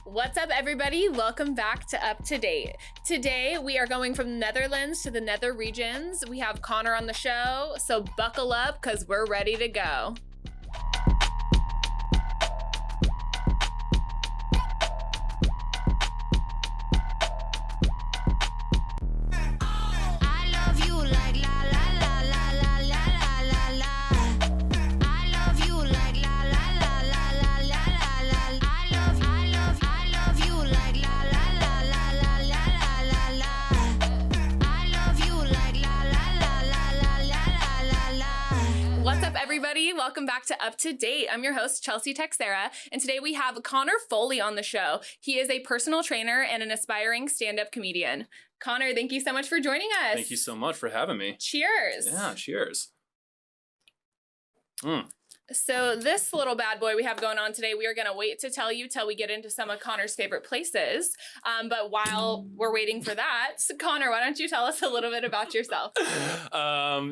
What's up, everybody? Welcome back to Up to Date. Today, we are going from the Netherlands to the Nether Regions. We have Conor on the show, so buckle up because we're ready to go. Everybody, welcome back to Up to Date. I'm your host, Chelsea Texera, and today we have Conor Foley on the show. He is a personal trainer and an aspiring stand-up comedian. Conor, thank you so much for joining us. Thank you so much for having me. Cheers. Yeah, cheers. So this little bad boy we have going on today, we are going to wait to tell you till we get into some of Conor's favorite places. But while we're waiting for that, Conor, why don't you tell us a little bit about yourself?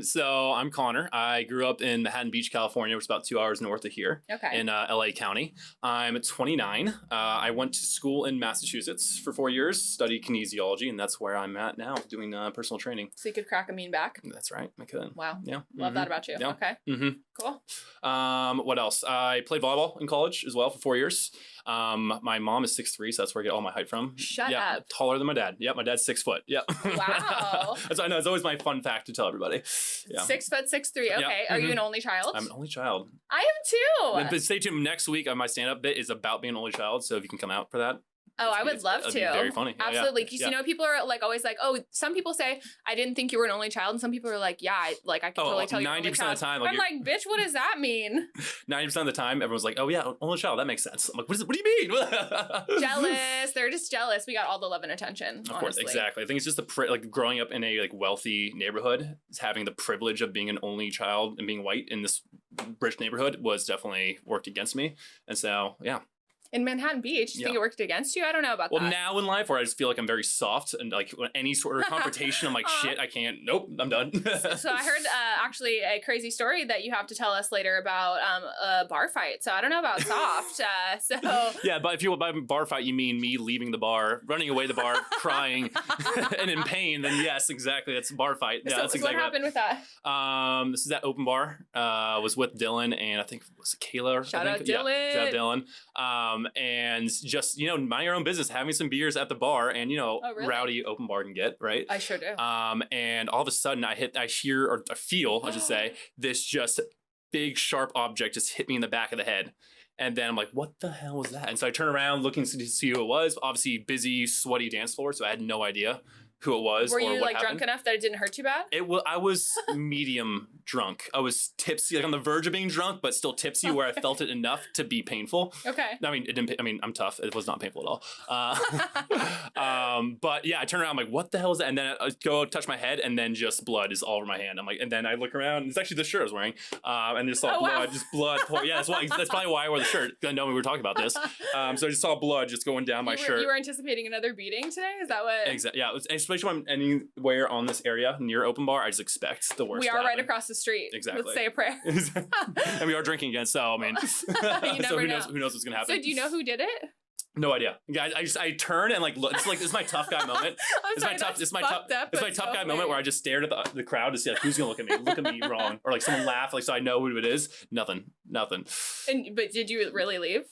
So I'm Conor. I grew up in Manhattan Beach, California, which is about 2 hours north of here in LA County. I'm 29. I went to school in Massachusetts for 4 years, studied kinesiology, and that's where I'm at now, doing personal training. So you could crack a mean back? That's right, I could. Wow. Yeah. Love that about you. Yeah. Okay. Cool. What else? I played volleyball in college as well for 4 years. My mom is 6'3", so that's where I get all my height from. Shut up. Taller than my dad. Yep, my dad's 6 foot. Yep. Wow. I know, it's always my fun fact to tell everybody. Yeah. 6 foot, 6'3". Okay. Yep. Are you an only child? I'm an only child. I am too. But stay tuned. Next week, my stand-up bit is about being an only child, so if you can come out for that. Oh, I would love to. That'd be very funny. Absolutely. Because, you know, people are like always like, oh, some people say, I didn't think you were an only child. And some people are like, yeah, I could totally tell you're an only child. 90% of the time. I'm like, bitch, what does that mean? 90% of the time, everyone's like, oh, yeah, only child. That makes sense. I'm like, what do you mean? Jealous. They're just jealous. We got all the love and attention, Of course, exactly. I think it's just like growing up in a wealthy neighborhood, having the privilege of being an only child and being white in this rich neighborhood was definitely worked against me. And so, yeah. In Manhattan Beach, you think it worked against you? I don't know about that. Well, now in life where I just feel like I'm very soft and like any sort of confrontation, I'm like, shit, I can't. Nope, I'm done. So I heard actually a crazy story that you have to tell us later about a bar fight. So I don't know about soft. Yeah, but if you by bar fight, you mean me leaving the bar, running away the bar, crying and in pain, then yes, exactly. That's a bar fight. Yeah, that's exactly what happened with that? This is that open bar. Was with Dylan and I think it was Kayla. Shout out Dylan. Yeah, shout out Dylan. And just, you know, mind your own business, having some beers at the bar and, you know, rowdy open bar can get, right? I sure do. And all of a sudden I feel, I should say, this just big sharp object just hit me in the back of the head. And then I'm like, what the hell was that? And so I turn around looking to see who it was. Obviously busy, sweaty dance floor. So I had no idea who it was. Were you like drunk enough that it didn't hurt too bad? I was medium drunk. I was tipsy, like on the verge of being drunk, but still tipsy where I felt it enough to be painful. Okay. I mean, it didn't. I mean, I'm tough. It was not painful at all. But yeah, I turn around. I'm like, what the hell is that? And then I go touch my head, and then just blood is all over my hand. I'm like, and then I look around. And it's actually the shirt I was wearing, and just saw blood, just blood. Yeah, that's probably why I wore the shirt. I know we were talking about this. So I just saw blood just going down my shirt. You were anticipating another beating today? Is that what? Exactly. Yeah, especially when I'm anywhere on this area near open bar, I just expect the worst. We are right across the street. Exactly. Let's say a prayer. And we are drinking again, so I mean, so who knows what's gonna happen? So do you know who did it? No idea. Yeah, I turn and like look. It's like this is my tough guy moment. It's my tough guy moment where I just stared at the crowd to see like who's gonna look at me wrong, or like someone laugh like so I know who it is. Nothing. But did you really leave?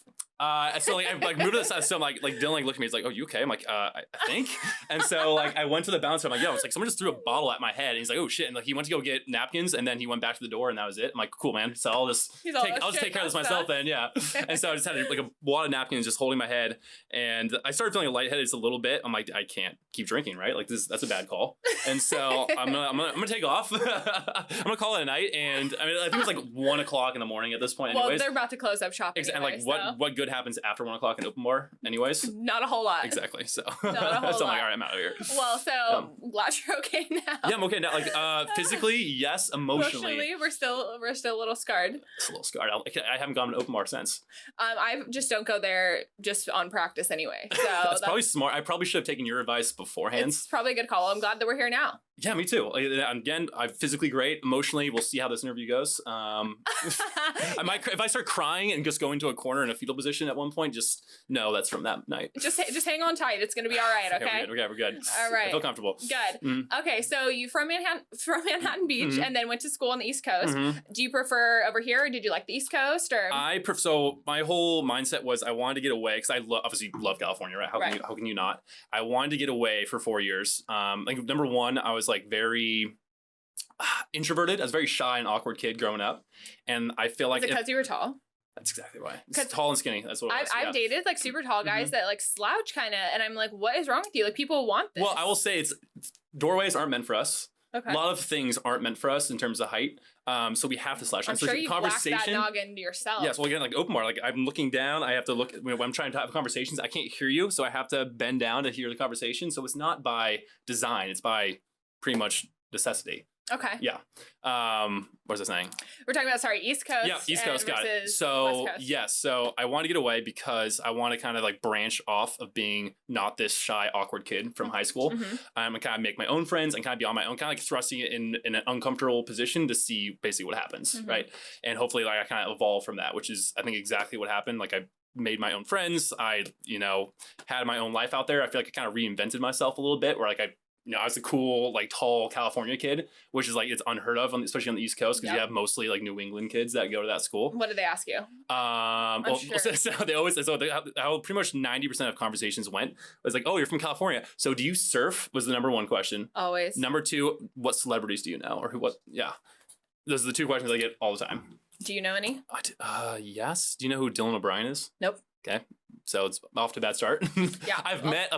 So like I like moved to the side, so I'm like Dylan looked at me. He's like, "Oh, you okay?" I'm like, I think. And so like I went to the bouncer. I'm like, "Yo," it's like someone just threw a bottle at my head. And he's like, "Oh shit!" And like he went to go get napkins, and then he went back to the door, and that was it. I'm like, "Cool, man. So I'll just take care of this myself then." Yeah. And so I just had like a wad of napkins just holding my head, and I started feeling lightheaded just a little bit. I'm like, I can't keep drinking, right? Like that's a bad call. And so I'm gonna take off. I'm gonna call it a night. And I mean, I think it was like 1 o'clock in the morning at this point. Anyways. Well, they're about to close up shop. And like what good happens after 1 o'clock in open bar anyways? Not a whole lot. Exactly. So not a whole lot. I'm like, all right, I'm out of here. Well, so glad you're okay now. Yeah, I'm okay now. Like physically, yes. Emotionally, we're still a little scarred. It's a little scarred. I haven't gone to open bar since. I just don't go there just on practice anyway. So that's probably smart. I probably should have taken your advice beforehand. It's probably a good call. I'm glad that we're here now. Yeah, me too. Again, I'm physically great. Emotionally, we'll see how this interview goes. I might, if I start crying and just go into a corner in a fetal position at one point, just know that's from that night. Just hang on tight. It's gonna be all right. Okay. We're good. All right. I feel comfortable. Good. Mm-hmm. Okay, so you from Manhattan Beach, and then went to school on the East Coast. Do you prefer over here, or did you like the East Coast, or? So my whole mindset was I wanted to get away because I obviously love California, right? How can you not? I wanted to get away for 4 years. Like number one, I was like very introverted. I was a very shy and awkward kid growing up, and I feel like because you were tall. That's exactly why. It's tall and skinny. That's what I've dated like super tall guys that like slouch kind of, and I'm like, what is wrong with you? Like people want this. Well, I will say doorways aren't meant for us. Okay. A lot of things aren't meant for us in terms of height. So we have to slouch. I'm sure you whacked that noggin to yourself. Yes. Well, again, like open bar, like I'm looking down. I have to look when I'm trying to have conversations. I can't hear you, so I have to bend down to hear the conversation. So it's not by design. It's by pretty much necessity. Okay. Yeah. What was I saying? We're talking about East Coast. Yeah, East Coast. Got it. So yes, so I want to get away because I want to kind of like branch off of being not this shy, awkward kid from high school. I'm gonna kind of make my own friends and kind of be on my own, kind of like thrusting it in an uncomfortable position to see basically what happens, right? And hopefully, like I kind of evolve from that, which is I think exactly what happened. Like I made my own friends. I had my own life out there. I feel like I kind of reinvented myself a little bit, where like I was a cool, like, tall California kid, which is, like, it's unheard of, especially on the East Coast, because you have mostly, like, New England kids that go to that school. What did they ask you? Sure. So they always, how pretty much 90% of conversations went was like, oh, you're from California. So do you surf? Was the number one question. Always. Number two, what celebrities do you know? Or those are the two questions I get all the time. Do you know any? Yes. Do you know who Dylan O'Brien is? Nope. Okay. So it's off to a bad start. Yeah. I've met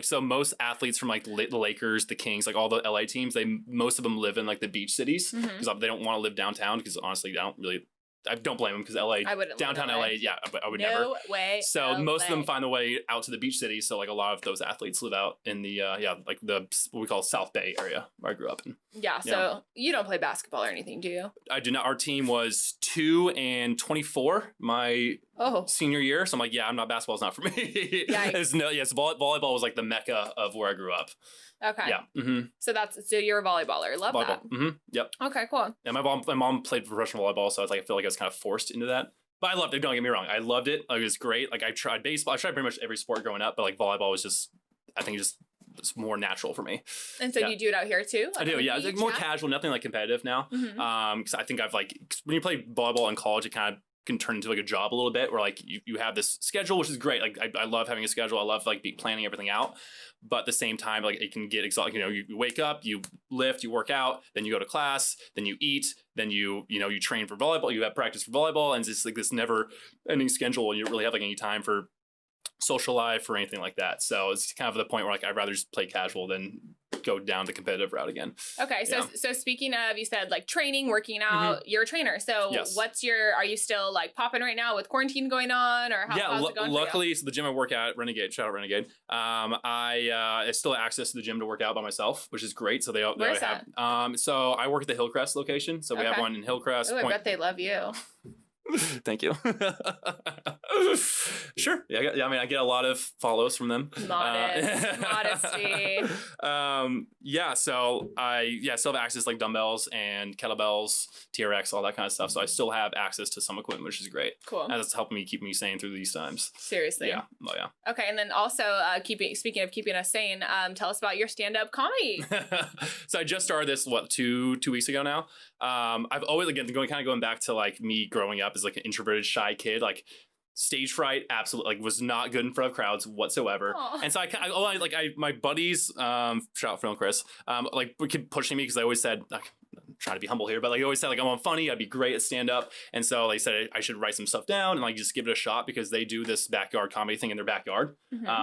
so most athletes from like the Lakers, the Kings, like all the LA teams, most of them live in like the beach cities because they don't want to live downtown because honestly, I don't blame them because downtown LA, I would never. No way. So most of them find their way out to the beach cities. So like a lot of those athletes live out in the like the what we call South Bay area where I grew up in. Yeah. So you don't play basketball or anything, do you? I do not. Our team was 2 and 24 my senior year. So I'm like, I'm not. Basketball's not for me. Volleyball was like the mecca of where I grew up. Okay. Yeah. So you're a volleyballer. Love that. Yep. Okay, cool. And my mom played professional volleyball, so I feel like I was kind of forced into that. But I loved it. Don't get me wrong. I loved it. It was great. Like I tried baseball. I tried pretty much every sport growing up, but like volleyball was it's more natural for me. And so you do it out here too? I do. Yeah. It's like more casual, nothing like competitive now. Because I think when you play volleyball in college, it kind of can turn into like a job a little bit where like you have this schedule, which is great. Like I love having a schedule. I love like planning everything out. But at the same time, like it can get exhausting. You wake up, you lift, you work out, then you go to class, then you eat, then you train for volleyball, you have practice for volleyball, and it's just like this never ending schedule. And you don't really have like any time for social life or anything like that. So it's kind of the point where like I'd rather just play casual than go down the competitive route again. Okay, so speaking of, you said like training, working out, you're a trainer. So are you still like popping right now with quarantine going on, or how's it going? Luckily, so the gym I work at, Renegade, shout out Renegade. I still have access to the gym to work out by myself, which is great. So Where's that? So I work at the Hillcrest location. So we have one in Hillcrest. Oh, I bet they love you. Thank you. Sure. Yeah. I mean, I get a lot of follows from them. Modesty. So I still have access to like dumbbells and kettlebells, TRX, all that kind of stuff. So I still have access to some equipment, which is great. Cool. And that's helping me keep me sane through these times. Seriously. Yeah. Oh yeah. Okay, and then also speaking of keeping us sane, tell us about your stand-up comedy. So I just started this 2 weeks ago now. I've always going back to like me growing up as like an introverted, shy kid, like stage fright, absolutely, like was not good in front of crowds whatsoever. Aww. And so my buddies, shout out Phil and Chris, like keep pushing me because I always said, I'm trying to be humble here, but like I always said, like I'm funny, I'd be great at stand up, and so they said I should write some stuff down and like just give it a shot because they do this backyard comedy thing in their backyard,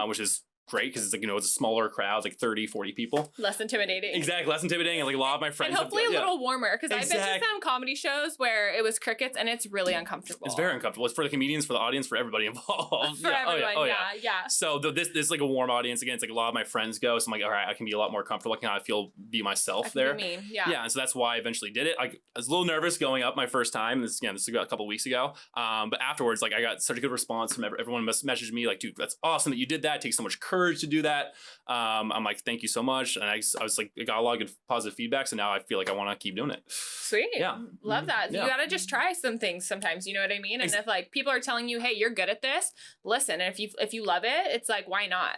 which is great because it's like it's a smaller crowd, like 30, 40 people. Less intimidating. Exactly, less intimidating, and like a lot of my friends. And hopefully a little warmer because I've been to some comedy shows where it was crickets and it's really uncomfortable. It's very uncomfortable. It's for the comedians, for the audience, for everybody involved. For everyone, yeah. So this is like a warm audience again. It's like a lot of my friends go, so I'm like, all right, I can be a lot more comfortable. I can be myself there. Yeah, and so that's why I eventually did it. I was a little nervous going up my first time. This is a couple weeks ago. But afterwards, like I got such a good response from everyone. Messaged me like, dude, that's awesome that you did that. It takes so much courage courage to do that. I'm like, thank you so much. And I was like, I got a lot of good positive feedback. So now I feel like I want to keep doing it. Sweet. Yeah. Love that. Yeah. You got to just try some things sometimes. You know what I mean? And if like people are telling you, hey, you're good at this, listen. And if you love it, it's like, why not?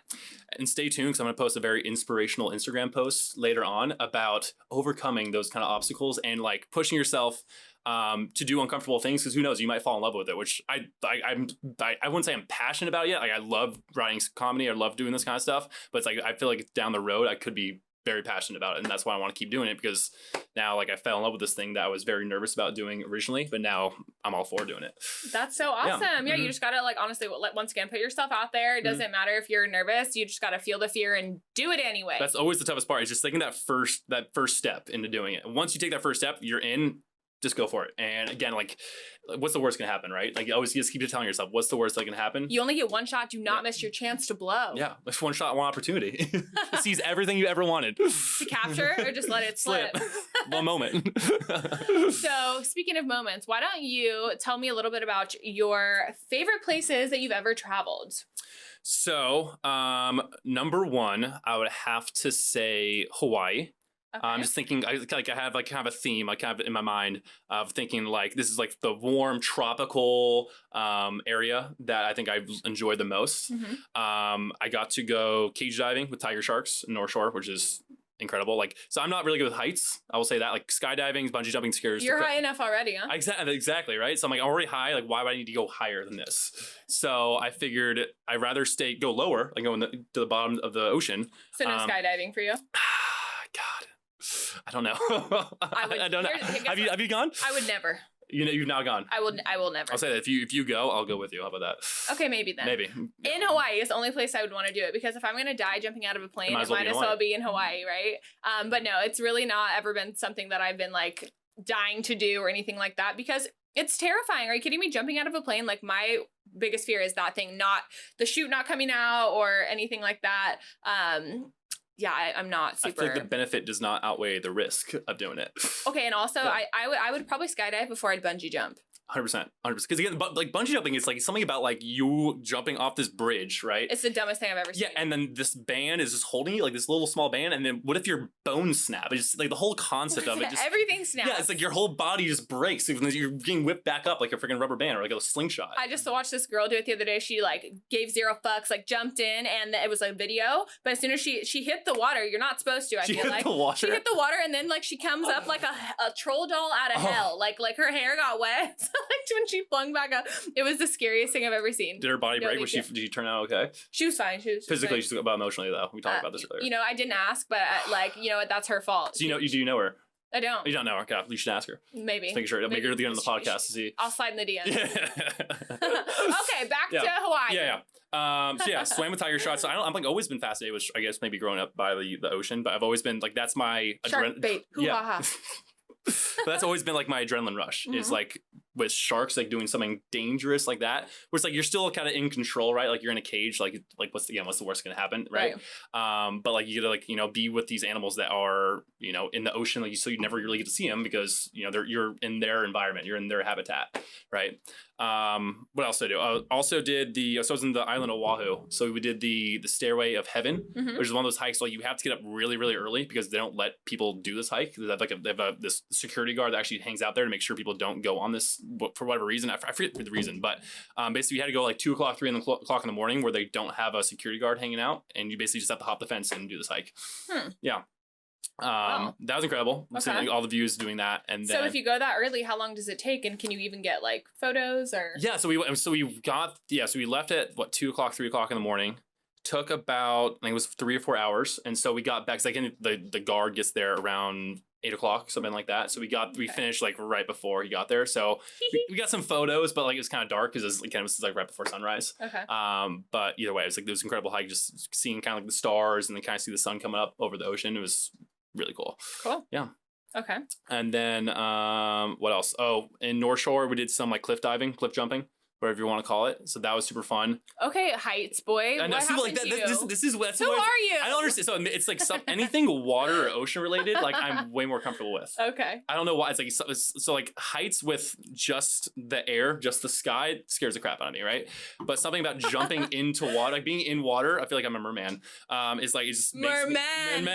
And stay tuned because I'm going to post a very inspirational Instagram post later on about overcoming those kind of obstacles and like pushing yourself to do uncomfortable things, because who knows, you might fall in love with it, which I wouldn't say I'm passionate about it yet. Like I love writing comedy, I love doing this kind of stuff, but it's like I feel like down the road I could be very passionate about it, and that's why I want to keep doing it, because now like I fell in love with this thing that I was very nervous about doing originally, but now I'm all for doing it. That's so awesome. Yeah, you just gotta like honestly, like once again, put yourself out there. It doesn't matter if you're nervous, you just gotta feel the fear and do it anyway. That's always the toughest part, is just taking that first step into doing it. Once you take that first step, you're in. Just go for it. And again, like, what's the worst gonna happen, right? Like, you always just keep telling yourself, what's the worst that can happen? You only get one shot. Do not miss your chance to blow. Yeah, it's one shot, one opportunity. Seize everything you ever wanted. To capture or just let it slip. One moment. So, speaking of moments, why don't you tell me a little bit about your favorite places that you've ever traveled? So, number one, I would have to say Hawaii. Okay. I'm just thinking, I have like kind of a theme, like kind of in my mind of thinking like this is like the warm tropical area that I think I've enjoyed the most. I got to go cage diving with tiger sharks in North Shore, which is incredible. Like, so I'm not really good with heights. I will say that. Like skydiving, bungee jumping scares. You're high enough already, huh? Exactly, right? So I'm like, I'm already high. Like, why would I need to go higher than this? So I figured I'd rather go lower, like go to the bottom of the ocean. So no skydiving for you? God. I don't know. I don't know. Have you gone? I would never. You know, you've now gone. I will never. I'll say that if you go, I'll go with you. How about that? Okay, maybe then. Maybe. In Hawaii is the only place I would want to do it, because if I'm gonna die jumping out of a plane, it might as well be in Hawaii, right? But no, it's really not ever been something that I've been like dying to do or anything like that, because it's terrifying. Are you kidding me? Jumping out of a plane, like my biggest fear is that thing, not the chute not coming out or anything like that. Yeah, I'm not super. I feel like the benefit does not outweigh the risk of doing it. Okay, and also I would probably skydive before I'd bungee jump. 100%. Because again, like bungee jumping is like something about like you jumping off this bridge, right? It's the dumbest thing I've ever seen. Yeah, and then this band is just holding you, like this little small band, and then what if your bones snap? It's just like the whole concept of it. Just, everything snaps. Yeah, it's like your whole body just breaks, even though you're getting whipped back up like a freaking rubber band or like a slingshot. I just watched this girl do it the other day. She like gave zero fucks, like jumped in, and it was a video. But as soon as she hit the water, you're not supposed to. She hit the water, and then like she comes up like a troll doll out of hell. Like her hair got wet. So like when she flung back up, it was the scariest thing I've ever seen. Did her body break? Did she turn out okay? She was fine. She was physically, but emotionally though. We talked about this earlier. You know, I didn't ask, but like, you know what? That's her fault. So do you know her? I don't. You don't know her? God, you should ask her. Maybe. Just make sure. Make her get on the podcast to see. I'll slide in the DMs. Yeah. Okay, back to Hawaii. So yeah, swam with tiger sharks. So I'm like always been fascinated with, I guess maybe growing up by the ocean, but I've always been like, that's my shark bait. Yeah. But that's always been like my adrenaline rush. Is like with sharks, like doing something dangerous like that, where it's like you're still kind of in control, right? Like you're in a cage, like what's the worst gonna happen, right? But like you gotta like be with these animals that are in the ocean, like so you never really get to see them because you're in their environment, you're in their habitat, right? What else did I do? I also did so I was in the island of Oahu, so we did the Stairway of Heaven, which is one of those hikes like you have to get up really really early because they don't let people do this hike. They have this security guard that actually hangs out there to make sure people don't go on this for whatever reason. I forget the reason, but basically you had to go like 2 o'clock, 3 o'clock in the morning where they don't have a security guard hanging out, and you basically just have to hop the fence and do this hike. Yeah. Wow. That was incredible. Okay. Seeing like, all the views doing that, and then, so if you go that early, how long does it take, and can you even get like photos or? Yeah, so we left at 2 o'clock, 3 o'clock in the morning. Took about I think it was 3 or 4 hours, and so we got back. Cause the guard gets there around 8 o'clock, something like that. So we finished like right before he got there. So we got some photos, but like it was kind of dark because it was like right before sunrise. Okay. But either way, it was like this incredible hike, just seeing kind of like the stars and then kind of see the sun coming up over the ocean. It was really cool. Cool. Yeah. Okay. And then what else? Oh, in North Shore we did some like cliff jumping. whatever you want to call it. So that was super fun. Okay, heights boy. And What happened to you? This is what. Who are you? I don't understand. So it's like anything water or ocean related. Like I'm way more comfortable with. Okay. I don't know why. It's like so like heights with just the air, just the sky scares the crap out of me, right? But something about jumping into water, like being in water, I feel like I'm a merman. Is like it just merman.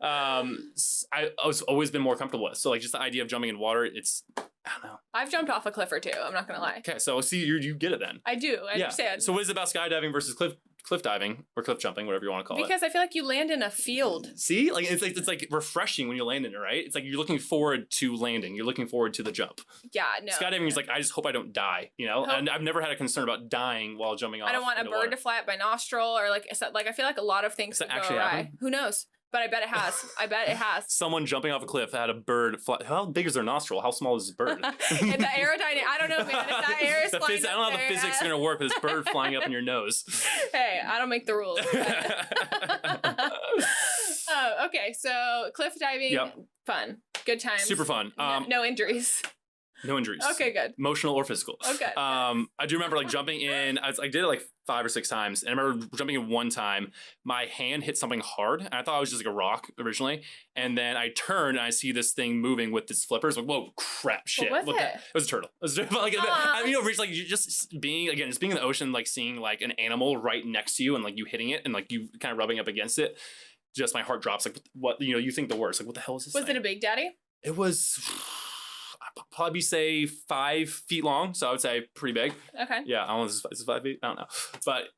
I was always been more comfortable with. So like just the idea of jumping in water, it's I don't know. I've jumped off a cliff or two. I'm not gonna lie. Okay, so see you get it then. I do. I understand. So what is it about skydiving versus cliff diving or cliff jumping, whatever you want to call it? Because I feel like you land in a field. See, like it's like refreshing when you land in it, right? It's like you're looking forward to landing. You're looking forward to the jump. Yeah, no. Skydiving is like I just hope I don't die, you know. And I've never had a concern about dying while jumping off. I don't want a bird to fly up my nostril or like I feel like a lot of things could go awry. Happen? Who knows? But I bet it has. I bet it has. Someone jumping off a cliff had a bird fly. How big is their nostril? How small is this bird? And the aerodynamic. I don't know, man. If that air is flying I don't know how the physics are going to work with this bird flying up in your nose. Hey, I don't make the rules. Oh, okay. So cliff diving, fun. Good times. Super fun. No injuries. No injuries. Okay, good. Emotional or physical. Okay. I do remember like jumping in. I did it like 5 or 6 times, and I remember jumping in one time. My hand hit something hard, and I thought it was just like a rock originally. And then I turned, and I see this thing moving with its flippers. Like, whoa, crap, shit! What was it? It was a turtle. It was like, I mean, like you just being in the ocean, like seeing like an animal right next to you, and like you hitting it, and like you kind of rubbing up against it. Just my heart drops. Like, what you think the worst? Like, what the hell is this? Was it a big daddy? It was. I'd probably say 5 feet long, so I would say pretty big. Okay. Yeah, I don't know if this is 5 feet. I don't know, but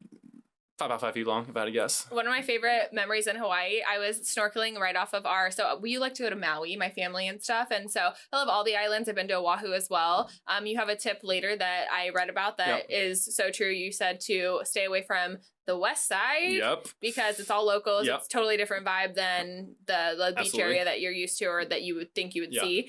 about 5 feet long, if I had to guess. One of my favorite memories in Hawaii, I was snorkeling right off of so we like to go to Maui, my family and stuff, and so I love all the islands. I've been to Oahu as well. You have a tip later that I read about that is so true. You said to stay away from the west side because it's all locals. It's totally different vibe than the beach area that you're used to or that you would think you would see.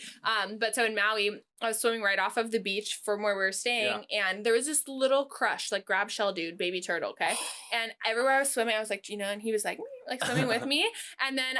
But so in Maui, I was swimming right off of the beach from where we were staying, and there was this little crush, like grab shell dude, baby turtle, okay? And everywhere I was swimming, I was like, and he was like swimming with me. And then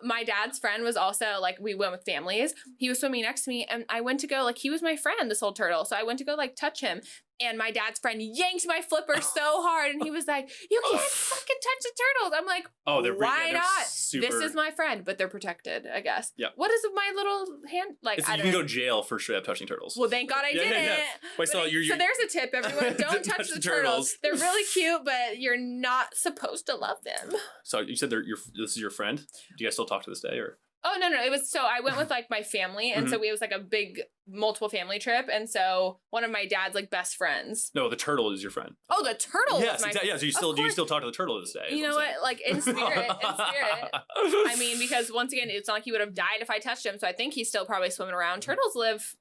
my dad's friend was also like, we went with families. He was swimming next to me, and I went to go, like, he was my friend, this old turtle. So I went to go like touch him. And my dad's friend yanked my flipper so hard, and he was like, "You can't fucking touch the turtles." I'm like, "Oh, why not? This is my friend, but they're protected, I guess." Yeah. What is my little hand like? You can go to jail for straight up touching turtles. Well, thank God I didn't. Wait, so there's a tip, everyone: don't touch the turtles. They're really cute, but you're not supposed to love them. So you said this is your friend. Do you guys still talk to this day, or? Oh, no. It was, so I went with like my family. And so it was like a big multiple family trip. And so one of my dad's like best friends. No, the turtle is your friend. Oh, the turtle. Yes, exactly. Yeah. So do you still talk to the turtle to this day? You know what? Like in spirit. I mean, because once again, it's not like he would have died if I touched him. So I think he's still probably swimming around. Turtles live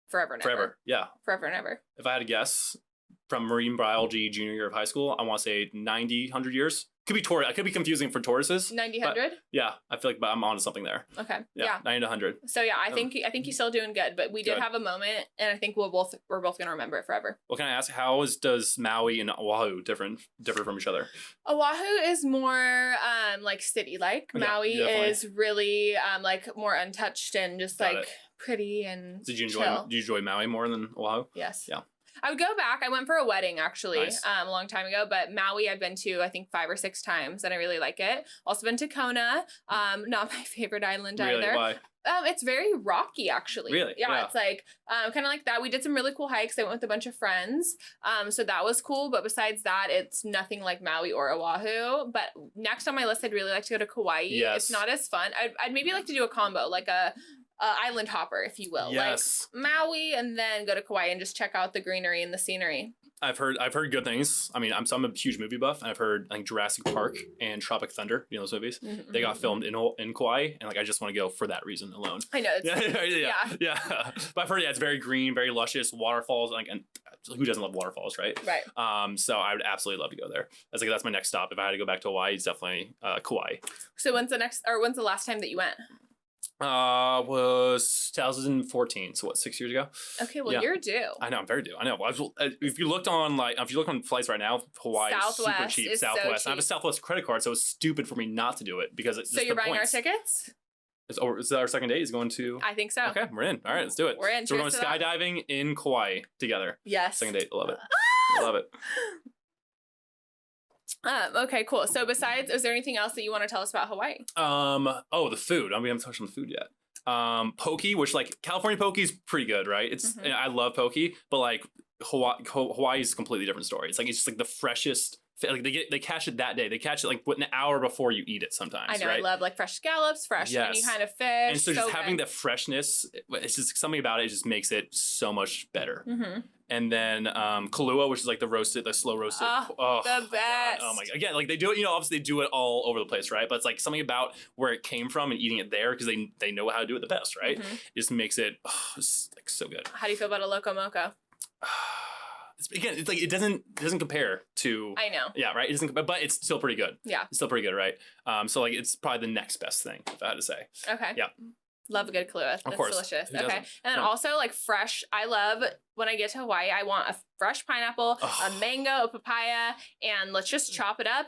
forever and ever. Forever. Yeah. Forever and ever. If I had to guess, from marine biology junior year of high school, I want to say 90, 100 years. Could be Taurus. I could be confusing for Tauruses. 90, 100? Yeah, I feel like I'm onto something there. Okay. Yeah. 90 to 100. So yeah, I think he's still doing good, but we did have a moment, and I think we're both gonna remember it forever. Well, can I ask, does Maui and Oahu differ from each other? Oahu is more like city-like. Maui is really like more untouched and just pretty and Did you enjoy Maui more than Oahu? Yes. Yeah. I would go back. I went for a wedding actually a long time ago, but Maui I've been to I think 5 or 6 times and I really like it. Also been to Kona. Not my favorite island either. Why? It's very rocky actually. Really? Yeah. It's like kind of like that. We did some really cool hikes. I went with a bunch of friends. So that was cool. But besides that, it's nothing like Maui or Oahu. But next on my list, I'd really like to go to Kauai. Yes. It's not as fun. I'd maybe like to do a combo, like a island hopper, if you will. Yes. Like Maui and then go to Kauai and just check out the greenery and the scenery. I've heard good things. I mean, I'm a huge movie buff, and I've heard like Jurassic Park and Tropic Thunder, those movies. Mm-hmm. They got filmed in Kauai, and like I just want to go for that reason alone. I know. Yeah. But I've heard it's very green, very luscious, waterfalls, and who doesn't love waterfalls, right? Right. So I would absolutely love to go there. That's my next stop. If I had to go back to Hawaii, it's definitely Kauai. So when's the last time that you went? Was 2014. So what, 6 years ago? Okay, well you're due. I know, I'm very due. I know. If you look on flights right now, Hawaii is super cheap. Southwest. So cheap. I have a Southwest credit card, so it's stupid for me not to do it because it's. So you're buying our tickets? Is that our second date? Is going to? I think so. Okay, we're in. All right, let's do it. We're in. So we're going Cheers to that. skydiving in Kauai together. Yes. Second date. Love it. Love it. Okay, cool. So besides, is there anything else that you want to tell us about Hawaii? Oh, the food. I mean, we haven't touched on the food yet. Poke, which like California poke is pretty good, right? It's I love poke, but like Hawaii is a completely different story. It's just like the freshest. Like they catch it that day. They catch it like an hour before you eat it sometimes. I know. Right? I love like fresh scallops, fresh any kind of fish. And so just having that freshness, it's just something about it just makes it so much better. And then Kahlua, which is like the slow roasted. Oh, the best. Oh my god! Again, like they do it. Obviously they do it all over the place, right? But it's like something about where it came from and eating it there because they know how to do it the best, right? It just makes it it's like so good. How do you feel about a Loco Moco? It's like it doesn't compare to. I know. Yeah, right. It doesn't, but it's still pretty good. Yeah, it's still pretty good, right? So like it's probably the next best thing if I had to say. Okay. Yeah. Love a good Kahlua. That's delicious. Who okay. doesn't? And then also like fresh, I love when I get to Hawaii, I want a fresh pineapple, a mango, a papaya, and let's just chop it up,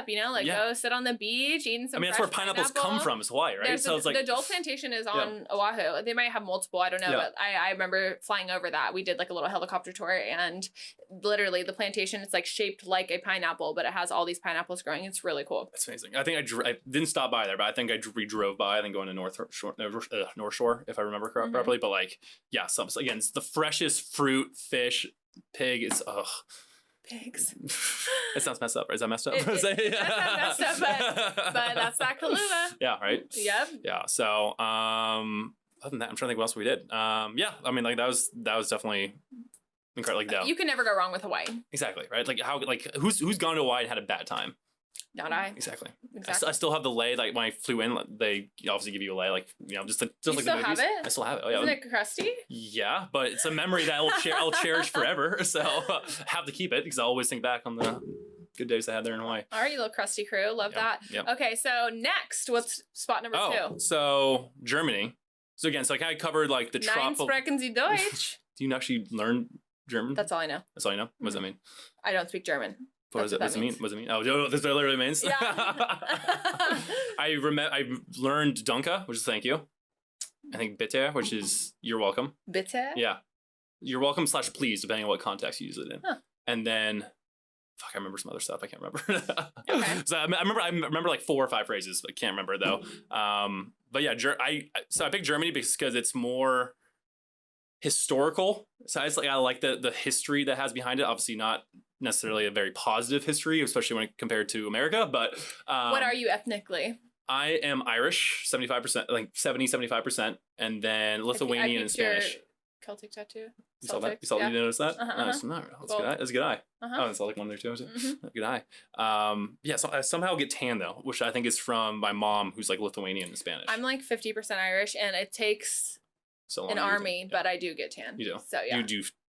you know, like go sit on the beach, eating some that's where pineapples come from, is Hawaii, right? So it's like the Dole Plantation is on Oahu. They might have multiple, I don't know, but I remember flying over that. We did like a little helicopter tour and literally the plantation, it's like shaped like a pineapple, but it has all these pineapples growing. It's really cool. That's amazing. I think I didn't stop by there, but I think we drove by. I think going to North Shore, if I remember properly. But like, yeah, again, it's the freshest fruit, fish, pig. It's pigs. It sounds messed up, right? Is that messed up? That's not messed up, but that's that Kahlua. Yeah, right? Yep. Yeah. So other than that, I'm trying to think what else we did. Yeah, I mean, like that was definitely incredible. Like, you can never go wrong with Hawaii. Exactly, right? Like who's gone to Hawaii and had a bad time? Not I. Exactly. I still have the lei. Like when I flew in, they obviously give you a lei, like just like the movies. Have it? I still have it. Oh yeah. Isn't it crusty? Yeah, but it's a memory that I'll cherish forever. So have to keep it because I always think back on the good days I had there in Hawaii. All right, you little crusty crew. Love that. Yep. Okay, so next, what's spot number 2? So Germany. So again, I kind of covered like the tropical. Nein sprechen Sie Deutsch. Do you actually learn German? That's all I know. That's all you know? What does that mean? I don't speak German. What does it mean? What does it mean? Oh, that's what it literally means? Yeah. I learned Danke, which is thank you. I think bitte, which is you're welcome. Bitte? Yeah. You're welcome / please, depending on what context you use it in. Huh. And then, I remember some other stuff. I can't remember. Okay. So I remember like 4 or 5 phrases. I can't remember though. But yeah, I picked Germany because it's more historical. So I like the history that has behind it. Obviously not necessarily a very positive history, especially when compared to America, but what are you ethnically? I am Irish, 75%, like 75%, and then Lithuanian and Spanish. Celtic tattoo. You saw that? You notice that? Nice. No, that's Cool. good eye. That's a good eye. Uh-huh. Oh, it's like one there too. Is it? Good eye. Yeah, so I somehow get tan though, which I think is from my mom, who's like Lithuanian and Spanish. I'm like 50% Irish, and it takes an army, but I do get tan. You do. So yeah.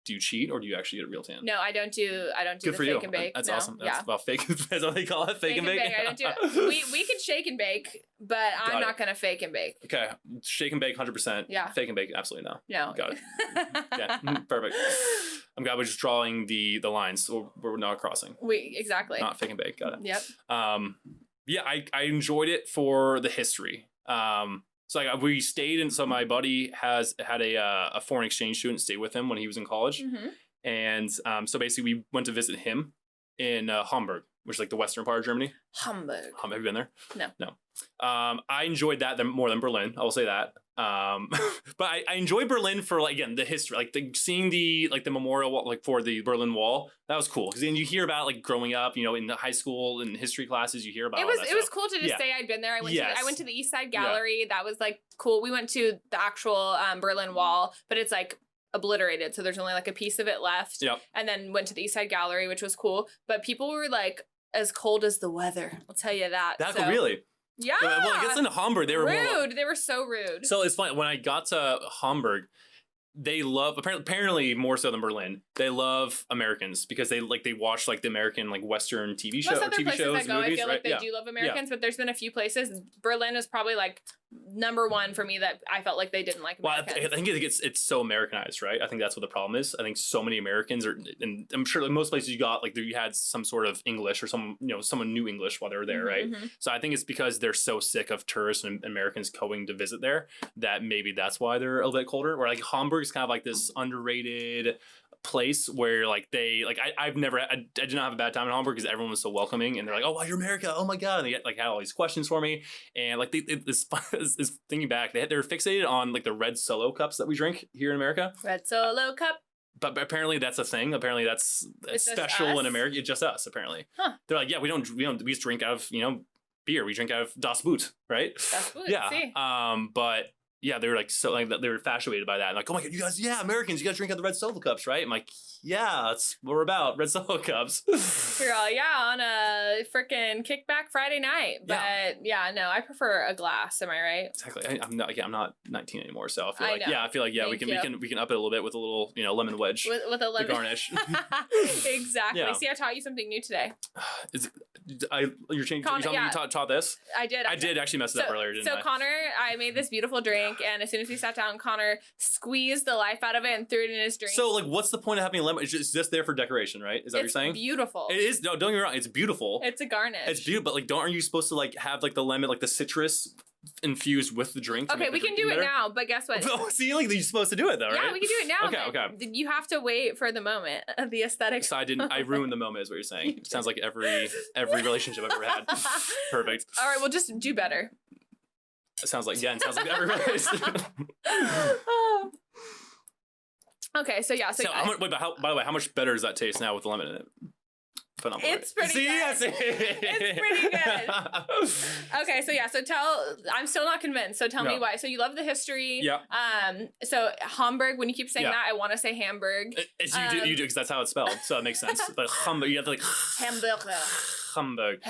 Do you cheat or do you actually get a real tan? No, I don't do Good the for fake you. and bake. That's no. awesome. That's fake. That's what they call it. Fake and bake. I don't do it. We can shake and bake, but I'm not gonna fake and bake. Okay, shake and bake 100%. Yeah. Fake and bake absolutely no. No. Got it. Yeah, perfect. I'm glad we're just drawing the lines, so we're not crossing. Exactly. Not fake and bake. Got it. Yep. Yeah, I enjoyed it for the history. So like we stayed, and so my buddy had a foreign exchange student stay with him when he was in college, and so basically we went to visit him in Hamburg, which is like the western part of Germany. Hamburg. Have you been there? No. I enjoyed that more than Berlin. I will say that. But I enjoy Berlin for like again the history, like seeing the memorial wall, like for the Berlin Wall. That was cool because then you hear about like growing up, in the high school and history classes, you hear about. It was cool to just say I'd been there. I went to the East Side Gallery. Yeah. That was like cool. We went to the actual Berlin Wall, but it's like obliterated, so there's only like a piece of it left. Yep. And then went to the East Side Gallery, which was cool. But people were like as cold as the weather. I'll tell you that. Really. Yeah. Well, I guess in Hamburg they were rude. They were so rude. So it's funny when I got to Hamburg, they love apparently more so than Berlin. They love Americans because they watch like the American like Western TV shows, TV shows, I go, movies. I feel right? like they do love Americans, but there's been a few places. Berlin is probably like number one for me that I felt like they didn't like Well, Americans. I think it's so Americanized, right? I think that's what the problem is. I think so many Americans are, and I'm sure like most places you got like you had some sort of English or someone knew English while they were there, right? So I think it's because they're so sick of tourists and Americans going to visit there that maybe that's why they're a little bit colder. Or like Hamburg's kind of like this underrated place where like I did not have a bad time in Hamburg because everyone was so welcoming and they're like, oh wow, you're America, oh my god, and they like had all these questions for me and like this thinking back they were fixated on like the red Solo cups that we drink here in America. Red Solo cup. But apparently that's a thing. Apparently that's special in America. It's just us apparently. They're like, yeah, we just drink out of beer. We drink out of Das Boot, right? Das Boot. Yeah. See. But yeah, they were like so like they were infatuated by that. Like, oh my god, you guys, yeah, Americans, you guys drink out the red Solo cups, right? I'm like, yeah, that's what we're about, red Solo cups. You're all on a freaking kickback Friday night, but no, I prefer a glass. Am I right? Exactly. I'm not 19 anymore, so I feel like we can up it a little bit with a little lemon wedge with a lemon garnish. Exactly. Yeah. See, I taught you something new today. You're changing. You taught this. I did. I did actually mess it up earlier, didn't I? So Connor, I made this beautiful drink, and as soon as we sat down, Connor squeezed the life out of it and threw it in his drink. So like, what's the point of having a lemon? It's just there for decoration, right? Is that what you're saying? It's beautiful. It is. No, don't get me wrong. It's beautiful. It's a garnish. It's beautiful, but like, aren't you supposed to like have like the lemon, like the citrus infused with the drink? Okay, we can do it now, but guess what? See, like you're supposed to do it though, right? Yeah, we can do it now. Okay. You have to wait for the moment of the aesthetic. So I ruined the moment, is what you're saying. It sounds like every relationship I've ever had. Perfect. All right, well, just do better. It sounds like every relationship. Okay, so yeah. So how much, wait, by the way, how much better does that taste now with the lemon in it? It's pretty good. Yes. It's pretty good. Okay, so yeah, I'm still not convinced. So tell me why. So you love the history. Yeah. So Hamburg, when you keep saying that, I want to say Hamburg. You do, because that's how it's spelled, so it makes sense. But Hamburg, you have to like Hamburg. Hamburg.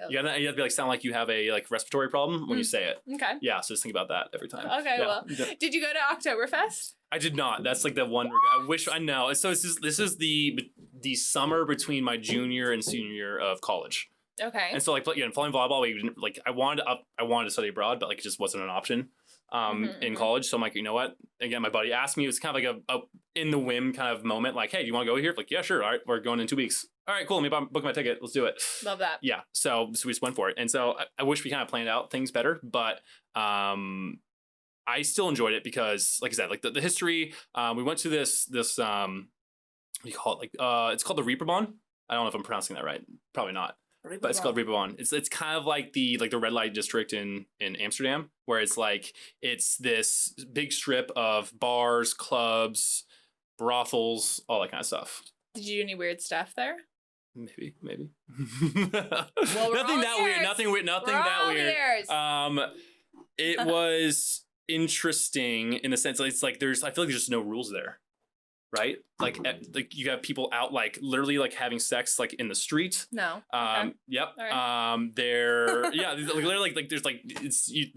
You have to like sound like you have a like respiratory problem when you say it. Okay. Yeah, so just think about that every time. Okay, yeah. well, did you go to Oktoberfest? I did not. That's like the one. I wish I know. So this is the summer between my junior and senior year of college. Okay. And so like playing volleyball, we didn't like. I wanted to study abroad, but like it just wasn't an option in college. So I'm like, you know what? Again, my buddy asked me. It was kind of like a in the whim kind of moment. Like, hey, do you want to go here? Like, yeah, sure. All right, we're going in 2 weeks. All right, cool. Let me book my ticket. Let's do it. Love that. Yeah. So we just went for it. And so I wish we kind of planned out things better, but I still enjoyed it because, like I said, like the history. We went to this what do you call it? Like it's called the Reeperbahn. I don't know if I'm pronouncing that right. Probably not. But it's called Reeperbahn. It's kind of like the red light district in Amsterdam, where it's like it's this big strip of bars, clubs, brothels, all that kind of stuff. Did you do any weird stuff there? Maybe. Well, Nothing that weird. Nothing that weird. It was interesting in the sense that it's like I feel like there's just no rules there. Right? Like you have people out like literally like having sex like in the street. No. Yep. Right. They're like literally like there's like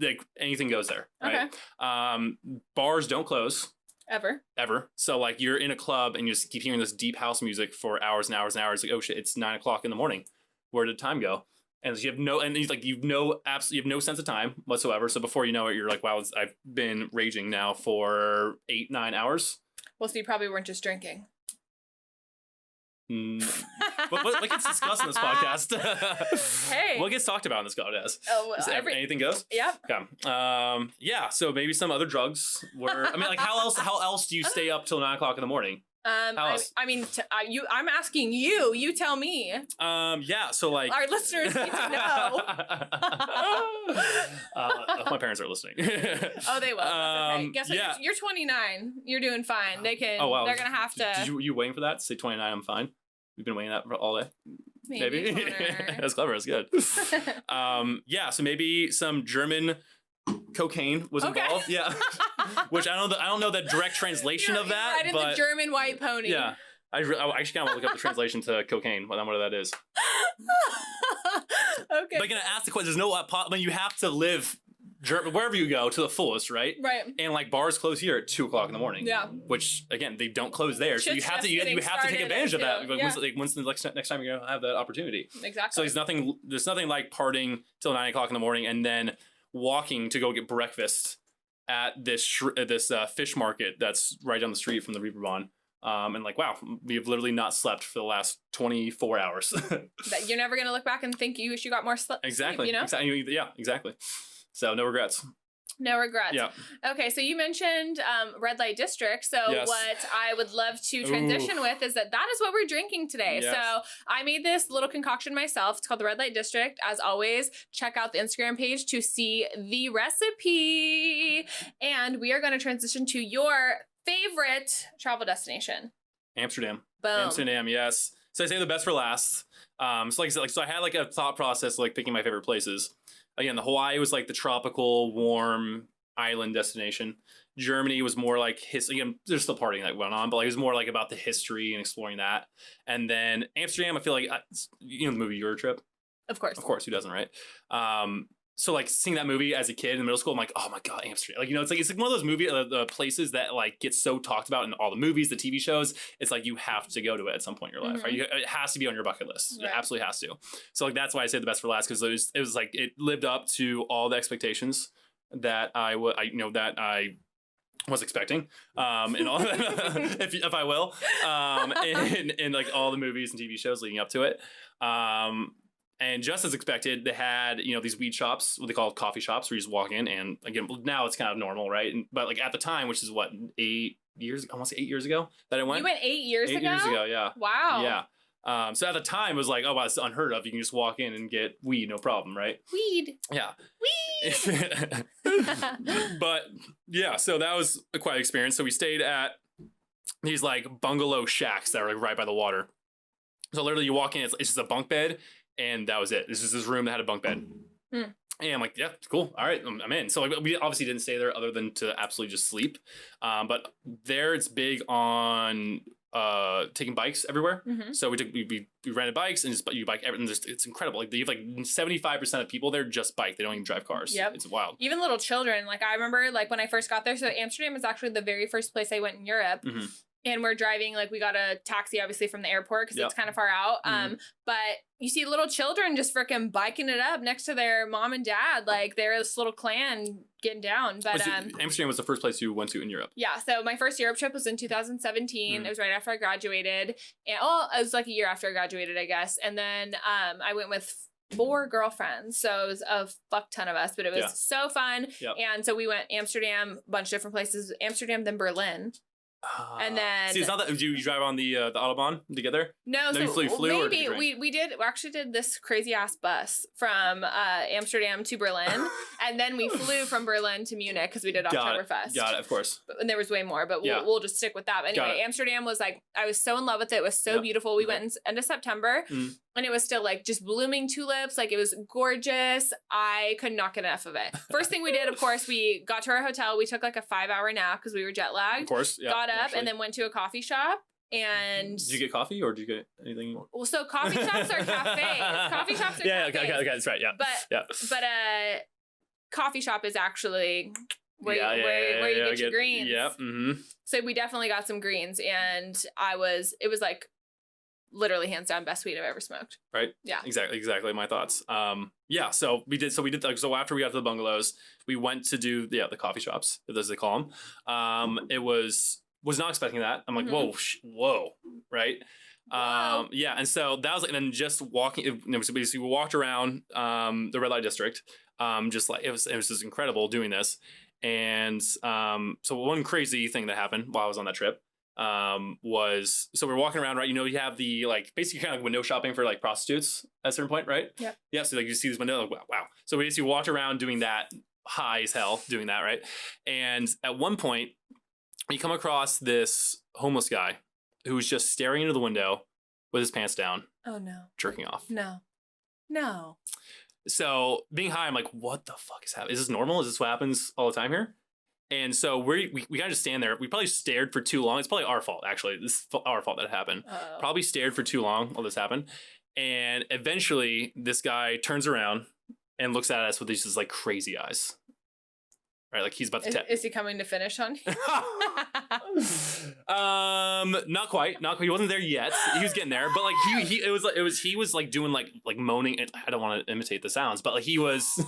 like anything goes there. Right? Okay. Bars don't close. Ever. So like you're in a club and you just keep hearing this deep house music for hours and hours and hours. Like, oh shit, it's 9 o'clock in the morning. Where did time go? And you have no sense of time whatsoever. So before you know it, you're like, wow, I've been raging now for 8-9 hours. Well, so you probably weren't just drinking. What gets discussed in this podcast? Hey. What gets talked about in this podcast? Oh, well, anything goes? Yeah. Okay. Yeah, so maybe some other drugs were, I mean, like how else do you stay up till 9 o'clock in the morning? I mean, I'm asking you. You tell me. Yeah. So like our listeners need to know. My parents are listening. Oh, they will. That's okay. Guess what? Yeah. You're 29. You're doing fine. They can. Oh wow. They're gonna have to. Did you waiting for that? Say 29. I'm fine. We've been waiting that for all day. Maybe. That's clever. That's good. Yeah. So maybe some German cocaine was involved. Yeah. Which I don't know the direct translation of that. Right in the German white pony. Yeah. I actually kind of want to look up the translation to cocaine. What that is. Okay. But I'm gonna ask the question. There's no. I mean, you have to live wherever you go to the fullest, right? Right. And like bars close here at 2 o'clock in the morning. Yeah. Which again, they don't close there, so you have to take advantage of that. Yeah. Once the next time you're gonna have that opportunity. Exactly. So there's nothing like partying till 9 o'clock in the morning and then walking to go get breakfast at this fish market that's right down the street from the Reeperbahn. And like, wow, we've literally not slept for the last 24 hours. That you're never gonna look back and think you wish you got more sleep. Exactly. You know? Exactly. Yeah, exactly. So no regrets. No regrets. Yeah. Okay, so you mentioned red light district. So Yes. what I would love to transition with is that is what we're drinking today. Yes. So I made this little concoction myself. It's called the Red Light District. As always, check out the Instagram page to see the recipe. And we are going to transition to your favorite travel destination. Amsterdam. Boom. Amsterdam, yes. So I say the best for last. So like I said, so I had like a thought process, like picking my favorite places. Again, the Hawaii was like the tropical, warm island destination. Germany was more like again, there's still partying that went on, but like, it was more like about the history and exploring that. And then Amsterdam, I feel like, you know, the movie Eurotrip? Of course, who doesn't, right? So like seeing that movie as a kid in middle school, I'm like, oh my God, Amsterdam. Like, you know, it's like one of those the places that like gets so talked about in all the movies, the TV shows. It's like you have to go to it at some point in your life, right? It has to be on your bucket list. Right. It absolutely has to. So like that's why I say the best for last, because it was like it lived up to all the expectations that I was expecting, and all if I will, in like all the movies and TV shows leading up to it. And just as expected, they had, you know, these weed shops, what they call coffee shops, where you just walk in, and again, now it's kind of normal, right? But like at the time, which is what, 8 years, almost 8 years ago that I went. You went 8 years ago? 8 years ago, yeah. Wow. Yeah. So at the time, it was like, oh, wow, it's unheard of. You can just walk in and get weed, no problem, right? Weed. Yeah. Weed. But yeah, so that was a quiet experience. So we stayed at these like bungalow shacks that are like right by the water. So literally, you walk in, it's just a bunk bed. And that was it. This is this room that had a bunk bed. And I'm like, yeah, cool. All right, I'm in. So like, we obviously didn't stay there other than to absolutely just sleep. But there it's big on taking bikes everywhere. So we rented bikes and you bike everything. It's incredible. Like you have like 75% of people there just bike. They don't even drive cars. Yep. It's wild. Even little children. Like I remember like when I first got there. So Amsterdam was actually the very first place I went in Europe. And we're driving, like we got a taxi obviously from the airport because it's kind of far out. But you see little children just freaking biking it up next to their mom and dad. Like they're this little clan getting down. But Amsterdam was the first place you went to in Europe. Yeah. So my first Europe trip was in 2017. It was right after I graduated. And it was like a year after I graduated, I guess. And then I went with 4 girlfriends. So it was a fuck ton of us, but it was so fun. And so we went Amsterdam, a bunch of different places. Amsterdam, then Berlin. And then see, it's not that you drive on the Autobahn together. No, so so you flew maybe we actually did this crazy ass bus from Amsterdam to Berlin, and then we flew from Berlin to Munich because we did Oktoberfest. Got it, of course. And there was way more, but we'll just stick with that. But anyway, Amsterdam was like I was so in love with it. It was so beautiful. We went in end of September. And it was still like just blooming tulips. Like it was gorgeous. I could not get enough of it. First thing we did, of course, we got to our hotel. We took like a 5-hour nap because we were jet lagged. Of course. Yeah, got up and then went to a coffee shop. And did you get coffee or did you get anything? Well, so coffee shops are cafes. Coffee shops are cafes. Okay, that's right. Yeah. But coffee shop is actually where you get your greens. Yeah. So we definitely got some greens, and it was like literally hands down best weed I've ever smoked. Right? Yeah. Exactly my thoughts. So we did so after we got to the bungalows, we went to do the coffee shops, as they call them. It was not expecting that. I'm like, whoa, right? Whoa. And so that was like, and then just walking, so basically we walked around the red light district, just like it was just incredible doing this. And so one crazy thing that happened while I was on that trip was, so we're walking around, right? You know, you have the like basically kind of like window shopping for like prostitutes at a certain point, right? Yeah. So like you see this window, like wow. So we basically walked around doing that, high as hell doing that, right? And at one point, you come across this homeless guy who's just staring into the window with his pants down. Oh no. Jerking off. No. So being high, I'm like, what the fuck is happening? Is this normal? Is this what happens all the time here? And so we kind of just stand there. We probably stared for too long. It's probably our fault, actually. This is our fault that it happened. Probably stared for too long while this happened. And eventually, this guy turns around and looks at us with these just like crazy eyes. right? Like he's about to Is he coming to finish on you? Not quite. He wasn't there yet. He was getting there, but like he was like doing like moaning. I don't want to imitate the sounds, but like he was.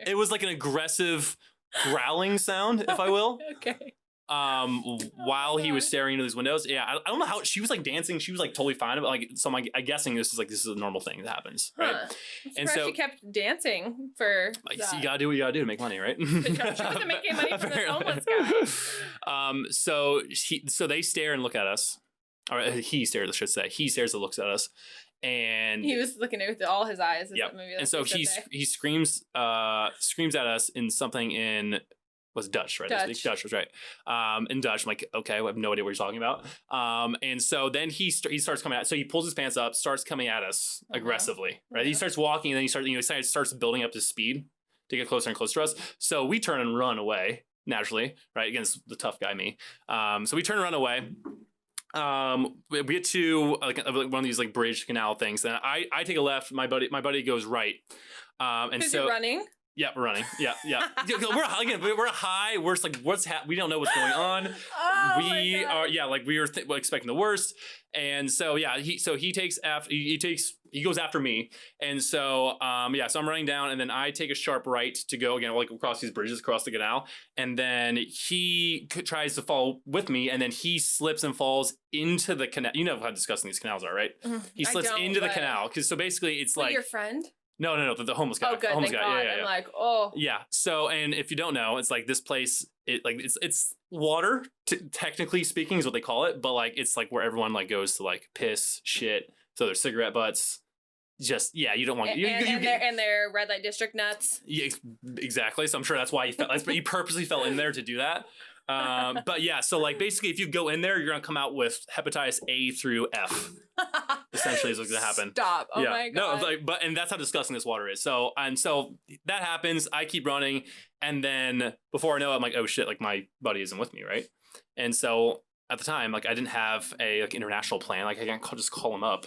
It was like an aggressive growling sound, if I will. Okay. While he was staring into these windows. Yeah, I don't know how she was like dancing. She was like totally fine, but like so I'm guessing this is a normal thing that happens, right? And so she kept dancing for like, so you gotta do what you gotta do to make money, right? She wasn't making money from this homeless guy. So they stare and look at us. Or he stares, I should say. He stares and looks at us. And he was looking with all his eyes. Yeah. And so he screams at us in something in was Dutch, right? Dutch was right. In Dutch, I'm like, okay, I have no idea what you're talking about. And so then he starts coming out. So he pulls his pants up, starts coming at us aggressively, right? He starts walking, and then he starts building up his speed to get closer and closer to us. So we turn and run away naturally, right? Against the tough guy, me. So we turn and run away. We get to like one of these like bridge canal things, and I take a left. My buddy goes right. And so you're running. Yeah, we're running. Yeah. we're high. We're like, we don't know what's going on. Oh we are, like we were expecting the worst. And so, yeah, he goes after me. And so, so I'm running down, and then I take a sharp right to go again, like across these bridges, across the canal. And then he tries to fall with me, and then he slips and falls into the canal. You know how disgusting these canals are, right? He slips into the canal. So basically it's like your friend. No, the homeless guy. Oh, good. Homeless thank guy. God. Yeah. I'm like, oh. Yeah. So, and if you don't know, it's like this place. It's water. Technically speaking, is what they call it. But like, it's like where everyone like goes to like piss, shit. So there's cigarette butts. Just you don't want and their red light district nuts. Yeah, exactly. So I'm sure that's why he purposely fell in there to do that. But yeah, so like basically, if you go in there, you're gonna come out with hepatitis A through F. Essentially, is what's gonna happen. Stop! Oh my God! No, and that's how disgusting this water is. So that happens. I keep running, and then before I know it, I'm like, oh shit! Like my buddy isn't with me, right? And so at the time, like I didn't have a like international plan. Like I can't just call him up.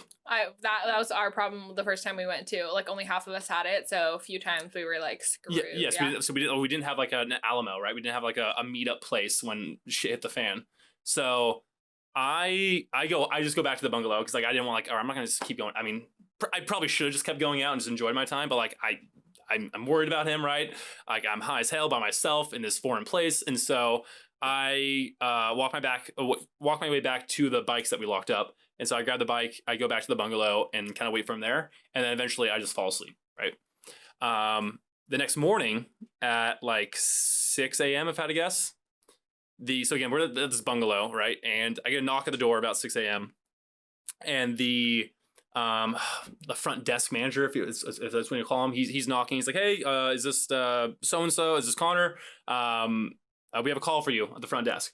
That was our problem the first time we went to. Like only half of us had it, so a few times we were like screwed. Yes. So we didn't have like an Alamo, right? We didn't have like a meetup place when shit hit the fan. So I just go back to the bungalow because like I didn't want like, I'm not gonna just keep going. I mean, I probably should have just kept going out and just enjoyed my time, but like I'm worried about him, right? Like I'm high as hell by myself in this foreign place, and so I walk my way back to the bikes that we locked up. And so I grab the bike, I go back to the bungalow and kind of wait from there. And then eventually I just fall asleep, right? The next morning at like 6 a.m., if I had to guess. So again, we're at this bungalow, right? And I get a knock at the door about 6 a.m. And the front desk manager, if that's what you call him, he's knocking. He's like, hey, is this so-and-so? Is this Connor? We have a call for you at the front desk.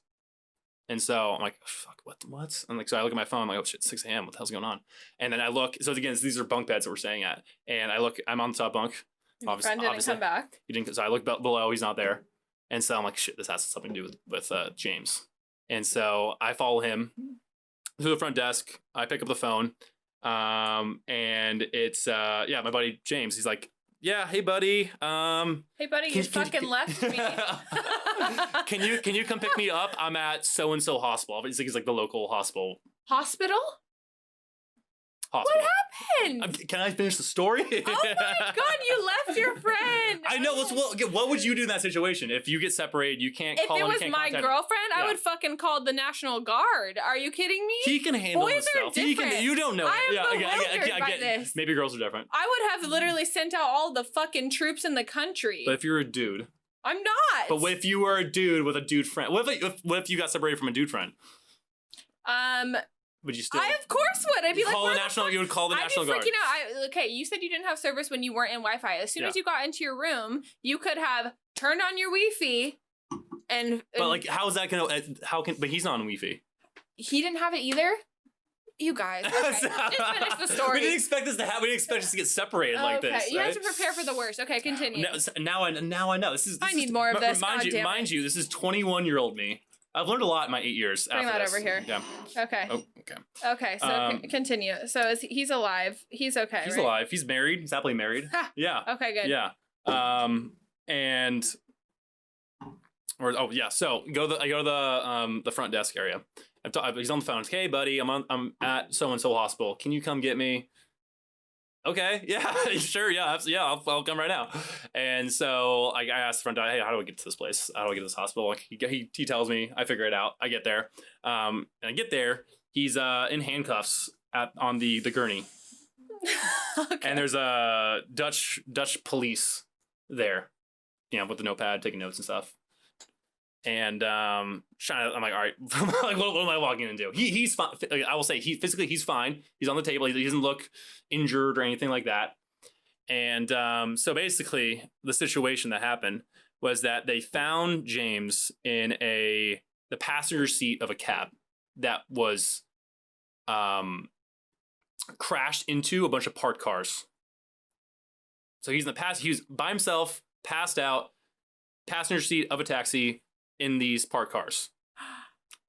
And so I'm like, fuck, what? And like, so I look at my phone, I'm like, oh shit, 6 a.m. What the hell's going on? And then I look, so again, these are bunk beds that we're staying at. And I look, I'm on the top bunk. Your friend didn't come back. He didn't, so I look below, he's not there. And so I'm like, shit, this has something to do with James. And so I follow him to the front desk. I pick up the phone. And it's, my buddy James. He's like, yeah, hey buddy. Hey buddy, you fucking left me. Can you come pick me up? I'm at so and so hospital. He's like the local hospital. Hospital? What happened? Can I finish the story? Oh my God, you left your friend. I know. What would you do in that situation? If you get separated, you can't call him. If it was my girlfriend, I would fucking call the National Guard. Are you kidding me? He can handle himself. You don't know. I am bewildered by this. Maybe girls are different. I would have literally sent out all the fucking troops in the country. But if you're a dude. I'm not. But what if you were a dude with a dude friend? What if you got separated from a dude friend? Would you still? I of course would. I'd be like, you would call the National Guard. I'd be freaking out. Okay, you said you didn't have service when you weren't in Wi-Fi. As soon as you got into your room, you could have turned on your Wi-Fi, But like, how is that gonna? But he's not on Wi-Fi. He didn't have it either. You guys, okay. Just finish the story. We didn't expect this to happen. We didn't expect us to get separated like this. Okay, you have to prepare for the worst. Okay, continue. Now I know. I need more of this. Mind you, this is 21-year-old me. I've learned a lot in my 8 years. Bring that over here. Yeah. Okay. Oh, okay. Okay, so continue. So he's alive. He's okay. He's right? alive. He's married. He's happily married. Yeah. Okay, good. Yeah. And Or oh yeah, so I go to the front desk area. He's on the phone. Hey buddy, I'm at so and so hospital. Can you come get me? Okay, yeah, sure, yeah, yeah, I'll come right now. And so I asked the front guy, hey, how do I get to this place? How do I get to this hospital? Like he tells me, I figure it out. I get there, and I get there. He's in handcuffs on the gurney, Okay. and there's a Dutch police there, with the notepad taking notes and stuff. And I'm like, all right, like, what am I walking into? He's fine. I will say physically he's fine. He's on the table. He doesn't look injured or anything like that. And so basically the situation that happened was that they found James in the passenger seat of a cab that was crashed into a bunch of parked cars. So he's was by himself, passed out, passenger seat of a taxi in these parked cars.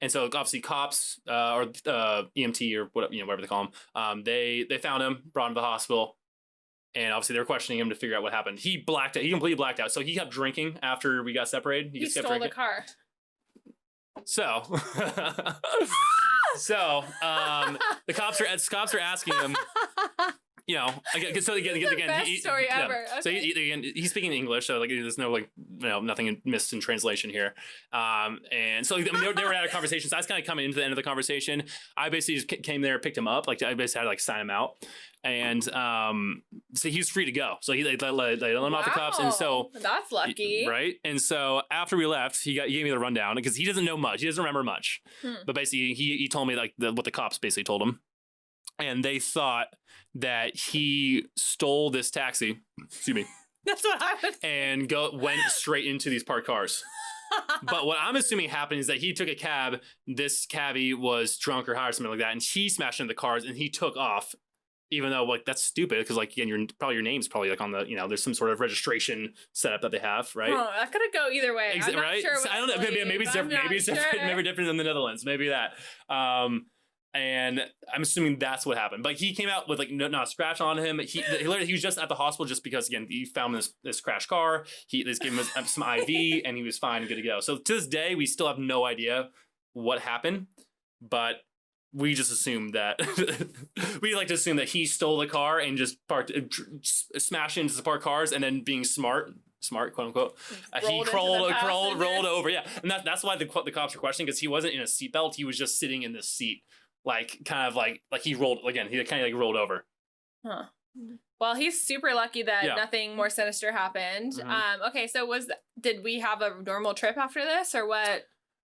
And so obviously cops or EMT or whatever they call them, they found him, brought him to the hospital, and obviously they were questioning him to figure out what happened. He blacked out. He completely blacked out. So he kept drinking after we got separated. He stole the car. So, the cops are asking him. So again, best story ever. Okay. So he's speaking English, so like there's no nothing missed in translation here. And so they were at a conversation. So I was kind of coming into the end of the conversation. I basically just came there, picked him up. Like I basically had to sign him out, and so he was free to go. So they let him off the cuffs, and so that's lucky, right? And so after we left, he gave me the rundown because he doesn't know much. He doesn't remember much, but basically he told me like what the cops basically told him. And they thought that he stole this taxi. Excuse me. That's what I would. And went straight into these parked cars. But what I'm assuming happened is that he took a cab. This cabbie was drunk or high or something like that, and he smashed into the cars and he took off. Even though like that's stupid because like again your name's probably like on the there's some sort of registration setup that they have, right? Oh, that could go either way. I'm not right? sure. So I don't know. Maybe it's different. Maybe it's different. Maybe different than the Netherlands. Maybe that. And I'm assuming that's what happened. But he came out with like not a scratch on him. He was just at the hospital just because again he found this crashed car. They gave him some IV and he was fine and good to go. So to this day we still have no idea what happened, but we just assume that we like to assume that he stole the car and just smashed into the parked cars and then being smart quote unquote he rolled over, yeah. And that's why the cops are questioning because he wasn't in a seatbelt. He was just sitting in this seat. Like kind of like he rolled again. He kind of like rolled over. Huh. Well, he's super lucky that nothing more sinister happened. Mm-hmm. Okay, so did we have a normal trip after this or what?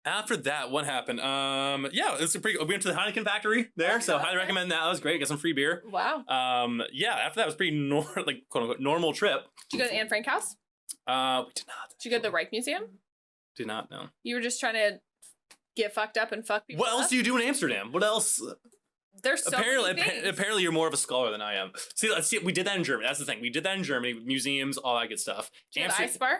After that, what happened? It's we went to the Heineken factory there, so highly recommend that. That was great. Got some free beer. Wow. After that was pretty quote unquote normal trip. Did you go to Anne Frank house? We did not. Did you go to the Reich Museum? Did not, no. You were just trying to get fucked up and fuck people. What else do you do in Amsterdam? What else? There's so many things. Apparently you're more of a scholar than I am. Let's see. We did that in Germany. That's the thing. We did that in Germany, museums, all that good stuff. Did you have the ice bar?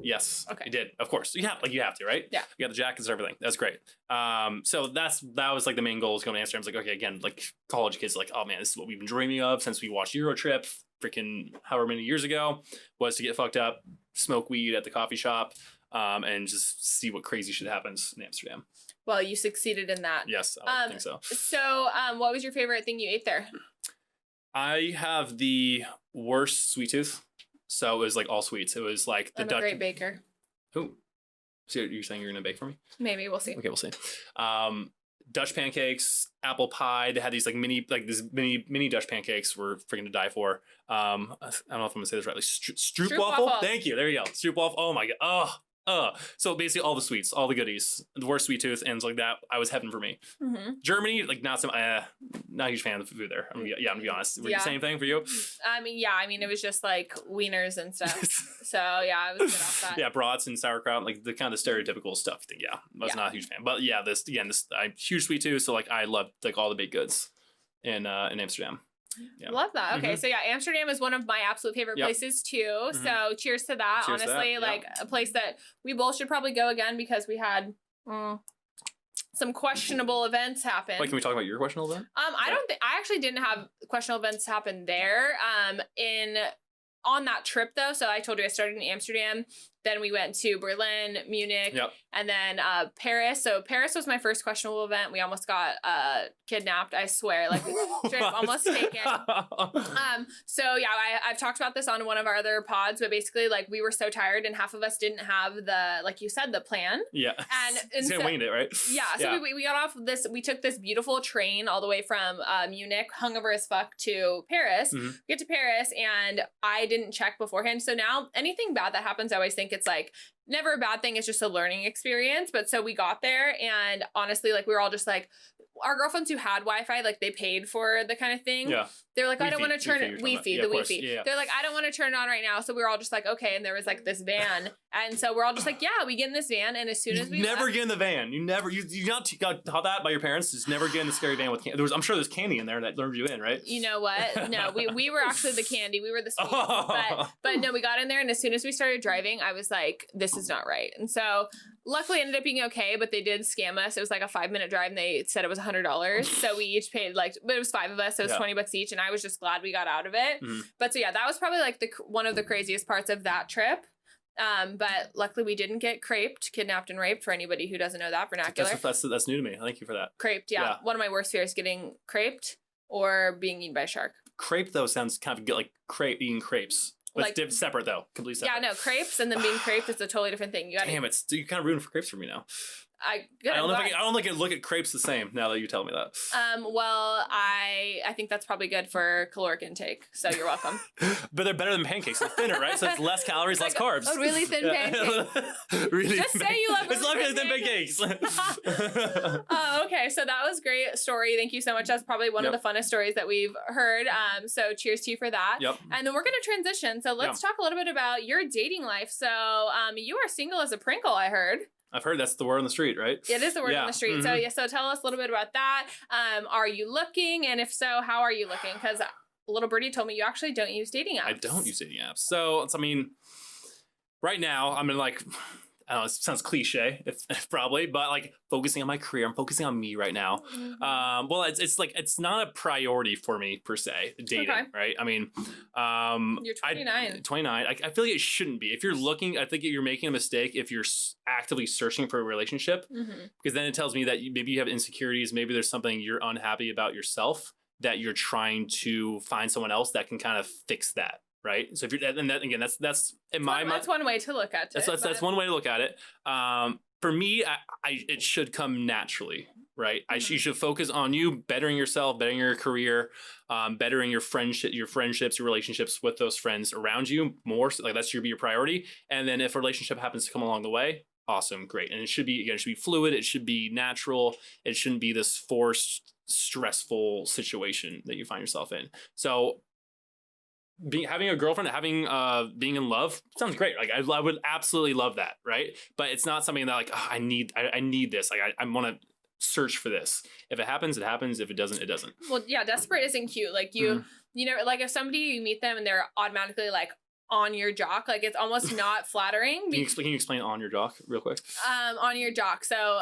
Yes. Okay. I did. Of course. You have to, right? Yeah. You got the jackets and everything. That's great. So that was like the main goal was going to Amsterdam. I was like, okay, again, like college kids, like, oh man, this is what we've been dreaming of since we watched Eurotrip freaking however many years ago, was to get fucked up, smoke weed at the coffee shop, and just see what crazy shit happens in Amsterdam. Well, you succeeded in that. Yes, I think so. So, what was your favorite thing you ate there? I have the worst sweet tooth. So it was like all sweets. It was like the I'm a great baker. Ooh. So you're saying you're going to bake for me? Maybe. We'll see. Okay, we'll see. Dutch pancakes, apple pie. They had these mini Dutch pancakes were freaking to die for. I don't know if I'm going to say this right. Like stroopwafel. Thank you. There you go. Stroopwafel. Oh my God. So basically all the sweets, all the goodies, the worst sweet tooth, and like that, I was heaven for me. Mm-hmm. Germany, like not a huge fan of the food there. I'm gonna be honest. The same thing for you? I mean, it was just like wieners and stuff. So yeah, I was good off that. Yeah, brats and sauerkraut, like the kind of stereotypical stuff. I was not a huge fan. But yeah, I'm huge sweet tooth, so like I loved like all the baked goods in Amsterdam. Yeah. Love that. Okay, so yeah, Amsterdam is one of my absolute favorite places too. Mm-hmm. So cheers to that. Cheers honestly, to that. Like a place that we both should probably go again because we had some questionable events happen. Wait, can we talk about your questionable event? I actually didn't have questionable events happen there. On that trip though, so I told you I started in Amsterdam Then we went to Berlin, Munich, Yep. and then Paris. So Paris was my first questionable event. We almost got kidnapped, I swear. Like, straight up almost taken. So yeah, I've talked about this on one of our other pods, but basically, like, we were so tired and half of us didn't have the, like you said, the plan. Yeah. And so winged it, right? Yeah. So we got off this, we took this beautiful train all the way from Munich, hungover as fuck, to Paris. Mm-hmm. We get to Paris and I didn't check beforehand. So now anything bad that happens, I always think it's like never a bad thing. It's just a learning experience. But so we got there and honestly, like, we were all just like, our girlfriends who had Wi-Fi, like, they paid for the kind of thing. Yeah. They were like, I don't Wi-Fi, want to turn it. Wi-Fi, The Wi-Fi. Yeah. They're like, I don't want to turn it on right now. So we were all just like, okay. And there was like this van. And so we're all just like, yeah, we get in this van. And as soon as we never left, get in the van. You not got taught that by your parents. Just never get in the scary van with candy. I'm sure there's candy in there that lured you in, right? You know what? No, we were actually the candy. We were the sweets. But no, we got in there. And as soon as we started driving, I was like, this is not right. And so luckily it ended up being okay, but they did scam us. It was like a 5-minute drive and they said it was $100. So we each paid but it was 5 of us. So it was $20 each. And I was just glad we got out of it. Mm-hmm. But so yeah, that was probably like one of the craziest parts of that trip. But luckily we didn't get kidnapped and raped, for anybody who doesn't know that vernacular. That's new to me. Thank you for that. Craped, yeah. One of my worst fears, getting craped or being eaten by a shark. Crepe though sounds kind of good, like eating crepes. But Like, it's separate though, completely separate. Yeah, no, crepes and then being craped is a totally different thing. Damn it, you kind of ruined for crepes for me now. I don't know if I can look at crepes the same now that you tell me that. Well, I think that's probably good for caloric intake. So you're welcome. But they're better than pancakes. They're thinner, right? So it's less calories, less carbs. A really thin pancake. Really Just say you love it's really thin pancakes. Oh, okay. So that was a great story. Thank you so much. That's probably one of the funnest stories that we've heard. So cheers to you for that. Yep. And then we're going to transition. So let's talk a little bit about your dating life. So you are single as a Pringle, I heard. I've heard that's the word on the street, right? It is the word on the street. Mm-hmm. So tell us a little bit about that. Are you looking? And if so, how are you looking? Because little birdie told me you actually don't use dating apps. I don't use dating apps. So I mean, right now I'm in like, I don't know, it sounds cliche, if probably, but like focusing on my career. I'm focusing on me right now. Mm-hmm. Well, it's like, it's not a priority for me per se, dating, right? I mean, you're 29. 29. I feel like it shouldn't be. If you're looking, I think you're making a mistake if you're actively searching for a relationship, because then it tells me that maybe you have insecurities. Maybe there's something you're unhappy about yourself that you're trying to find someone else that can kind of fix that. Right. So if you're, and that, again, that's in my mind. That's one way to look at it. That's one way to look at it. For me, it should come naturally, right? You should focus on you bettering yourself, bettering your career, bettering your friendships, your relationships with those friends around you more. So, like, that should be your priority. And then if a relationship happens to come along the way, awesome, great. And it should be fluid. It should be natural. It shouldn't be this forced, stressful situation that you find yourself in. So having a girlfriend, being in love sounds great. Like I would absolutely love that, right? But it's not something that like, oh, I need this. Like I want to search for this. If it happens, it happens. If it doesn't, it doesn't. Well, yeah, desperate isn't cute. Like you know, like if you meet them and they're automatically like on your jock, like it's almost not flattering. Can you explain on your jock real quick? On your jock. So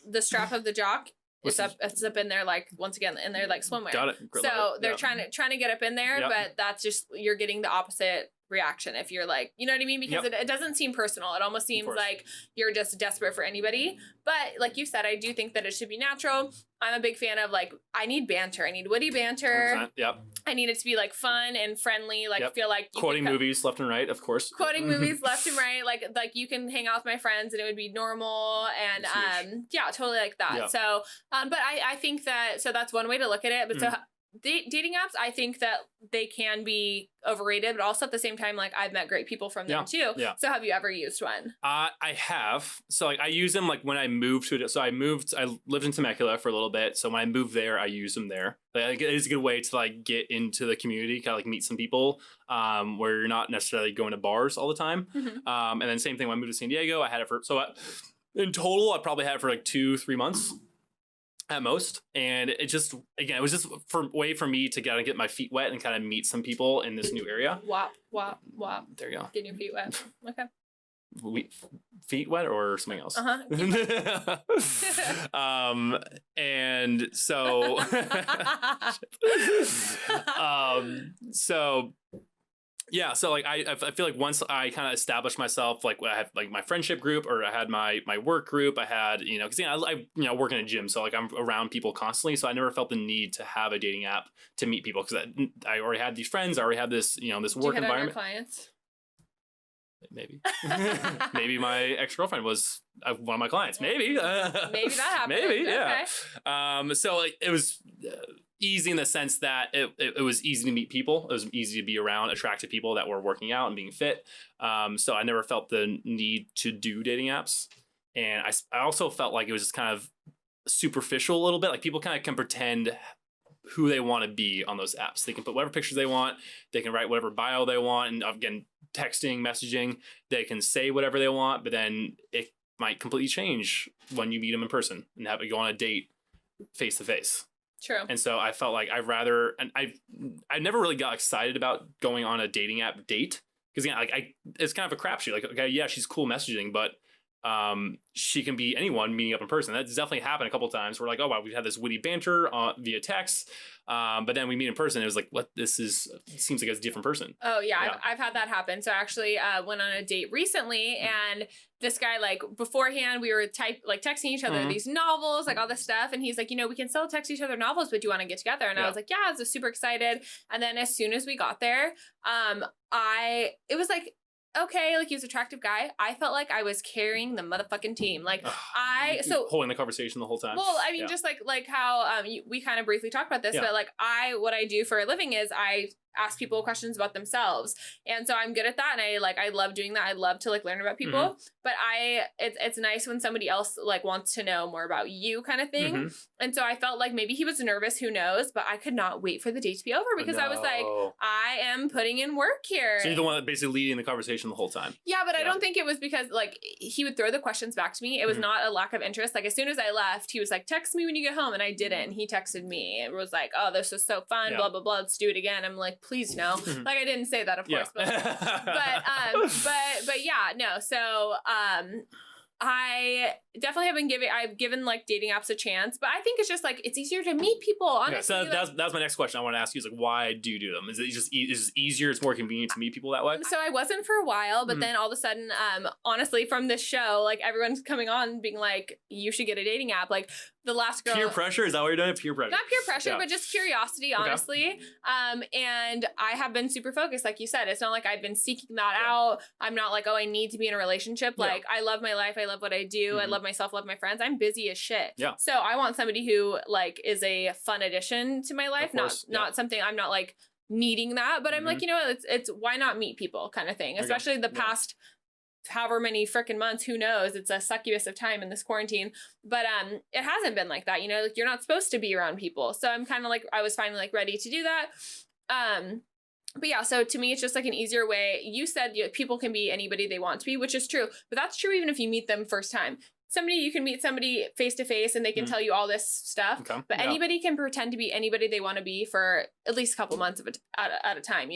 the strap of the jock. It's up in there, like, once again, in their like swimwear. Got it. So they're trying to get up in there, but that's just, you're getting the opposite reaction if you're like, you know what I mean? Because it doesn't seem personal. It almost seems like you're just desperate for anybody. But like you said, I do think that it should be natural. I'm a big fan of like, I need banter. I need witty banter. 100%. Yep. I need it to be like fun and friendly. Like feel like quoting movies left and right, of course. Quoting movies left and right. Like you can hang out with my friends and it would be normal and totally like that. Yep. So but I think that, so that's one way to look at it. But so dating apps, I think that they can be overrated, but also at the same time, like I've met great people from them too. Yeah. So have you ever used one? I have. So like I use them like when I moved to it. So I lived in Temecula for a little bit. So when I moved there, I use them there. Like, it is a good way to like get into the community, kind of like meet some people where you're not necessarily going to bars all the time. And then same thing when I moved to San Diego, I had it for, in total, I probably had it for like 2-3 months. At most. And it was just a way for me to kind of get my feet wet and kind of meet some people in this new area. Wop. There you go. Getting your feet wet. Okay. Feet wet or something else? And so, Yeah, so like I feel like once I kind of established myself, like I had like my friendship group, or I had my work group, I had because I work in a gym, so like I'm around people constantly, so I never felt the need to have a dating app to meet people because I already had these friends, I already had this this Do you work hit on your environment. clients? Maybe maybe my ex-girlfriend was one of my clients. Maybe Maybe that happened. maybe Okay. yeah. So like, it was easy in the sense that it was easy to meet people. It was easy to be around attractive people that were working out and being fit. So I never felt the need to do dating apps. And I also felt like it was just kind of superficial a little bit. Like people kind of can pretend who they want to be on those apps. They can put whatever pictures they want. They can write whatever bio they want. And again, texting, messaging, they can say whatever they want, but then it might completely change when you meet them in person and have go on a date face to face. True. And so I felt like I never really got excited about going on a dating app date because again, like it's kind of a crapshoot. Like, okay, yeah, she's cool messaging, but she can be anyone meeting up in person. That's definitely happened a couple of times. We're like, oh wow, we've had this witty banter via text, but then we meet in person. It was like, what? It seems like it's a different person. Oh yeah. I've had that happen. So I actually went on a date recently, and this guy, like beforehand, we were texting each other these novels, like all this stuff, and he's like, we can still text each other novels, but do you want to get together? And I was like, yeah, I was super excited. And then as soon as we got there, it was like, okay, like he was an attractive guy. I felt like I was carrying the motherfucking team. Like holding the conversation the whole time. Well, I mean, just like how we kind of briefly talked about this, but like what I do for a living is I ask people questions about themselves, and so I'm good at that, and I love doing that. I love to like learn about people, but it's nice when somebody else like wants to know more about you, kind of thing. And so I felt like maybe he was nervous, who knows, but I could not wait for the date to be over because I was like, I am putting in work here. So you're the one that basically leading the conversation the whole time. Yeah, but I don't think it was because like he would throw the questions back to me. It was not a lack of interest. Like as soon as I left, he was like, text me when you get home, and I didn't. And he texted me. It was like, oh, this was so fun, blah blah blah, let's do it again. I'm like, please no. Like I didn't say that, of course, but yeah, no. So I definitely I've given like dating apps a chance, but I think it's just like it's easier to meet people, honestly. Okay, so that was my next question I want to ask you, is like, why do you do them? Is it just easier, it's more convenient to meet people that way? So I wasn't for a while, but then all of a sudden, honestly, from this show, like everyone's coming on being like, you should get a dating app. Like the last girl. Peer pressure? Is that what you're doing? Peer pressure? Not peer pressure, but just curiosity, honestly. And I have been super focused, like you said. It's not like I've been seeking that out. I'm not like, oh, I need to be in a relationship. Like I love my life. I love what I do. I love myself, love my friends. I'm busy as shit. Yeah. So I want somebody who like is a fun addition to my life, not something I'm not like needing that, but I'm like, it's why not meet people kind of thing, especially the past however many freaking months, who knows, it's a succubus of time in this quarantine, but it hasn't been like that, like you're not supposed to be around people. So I'm kind of like, I was finally like ready to do that. But yeah, so to me, it's just like an easier way. You said people can be anybody they want to be, which is true, but that's true even if you meet them first time. You can meet somebody face to face and they can tell you all this stuff, but anybody can pretend to be anybody they want to be for at least a couple months at a time,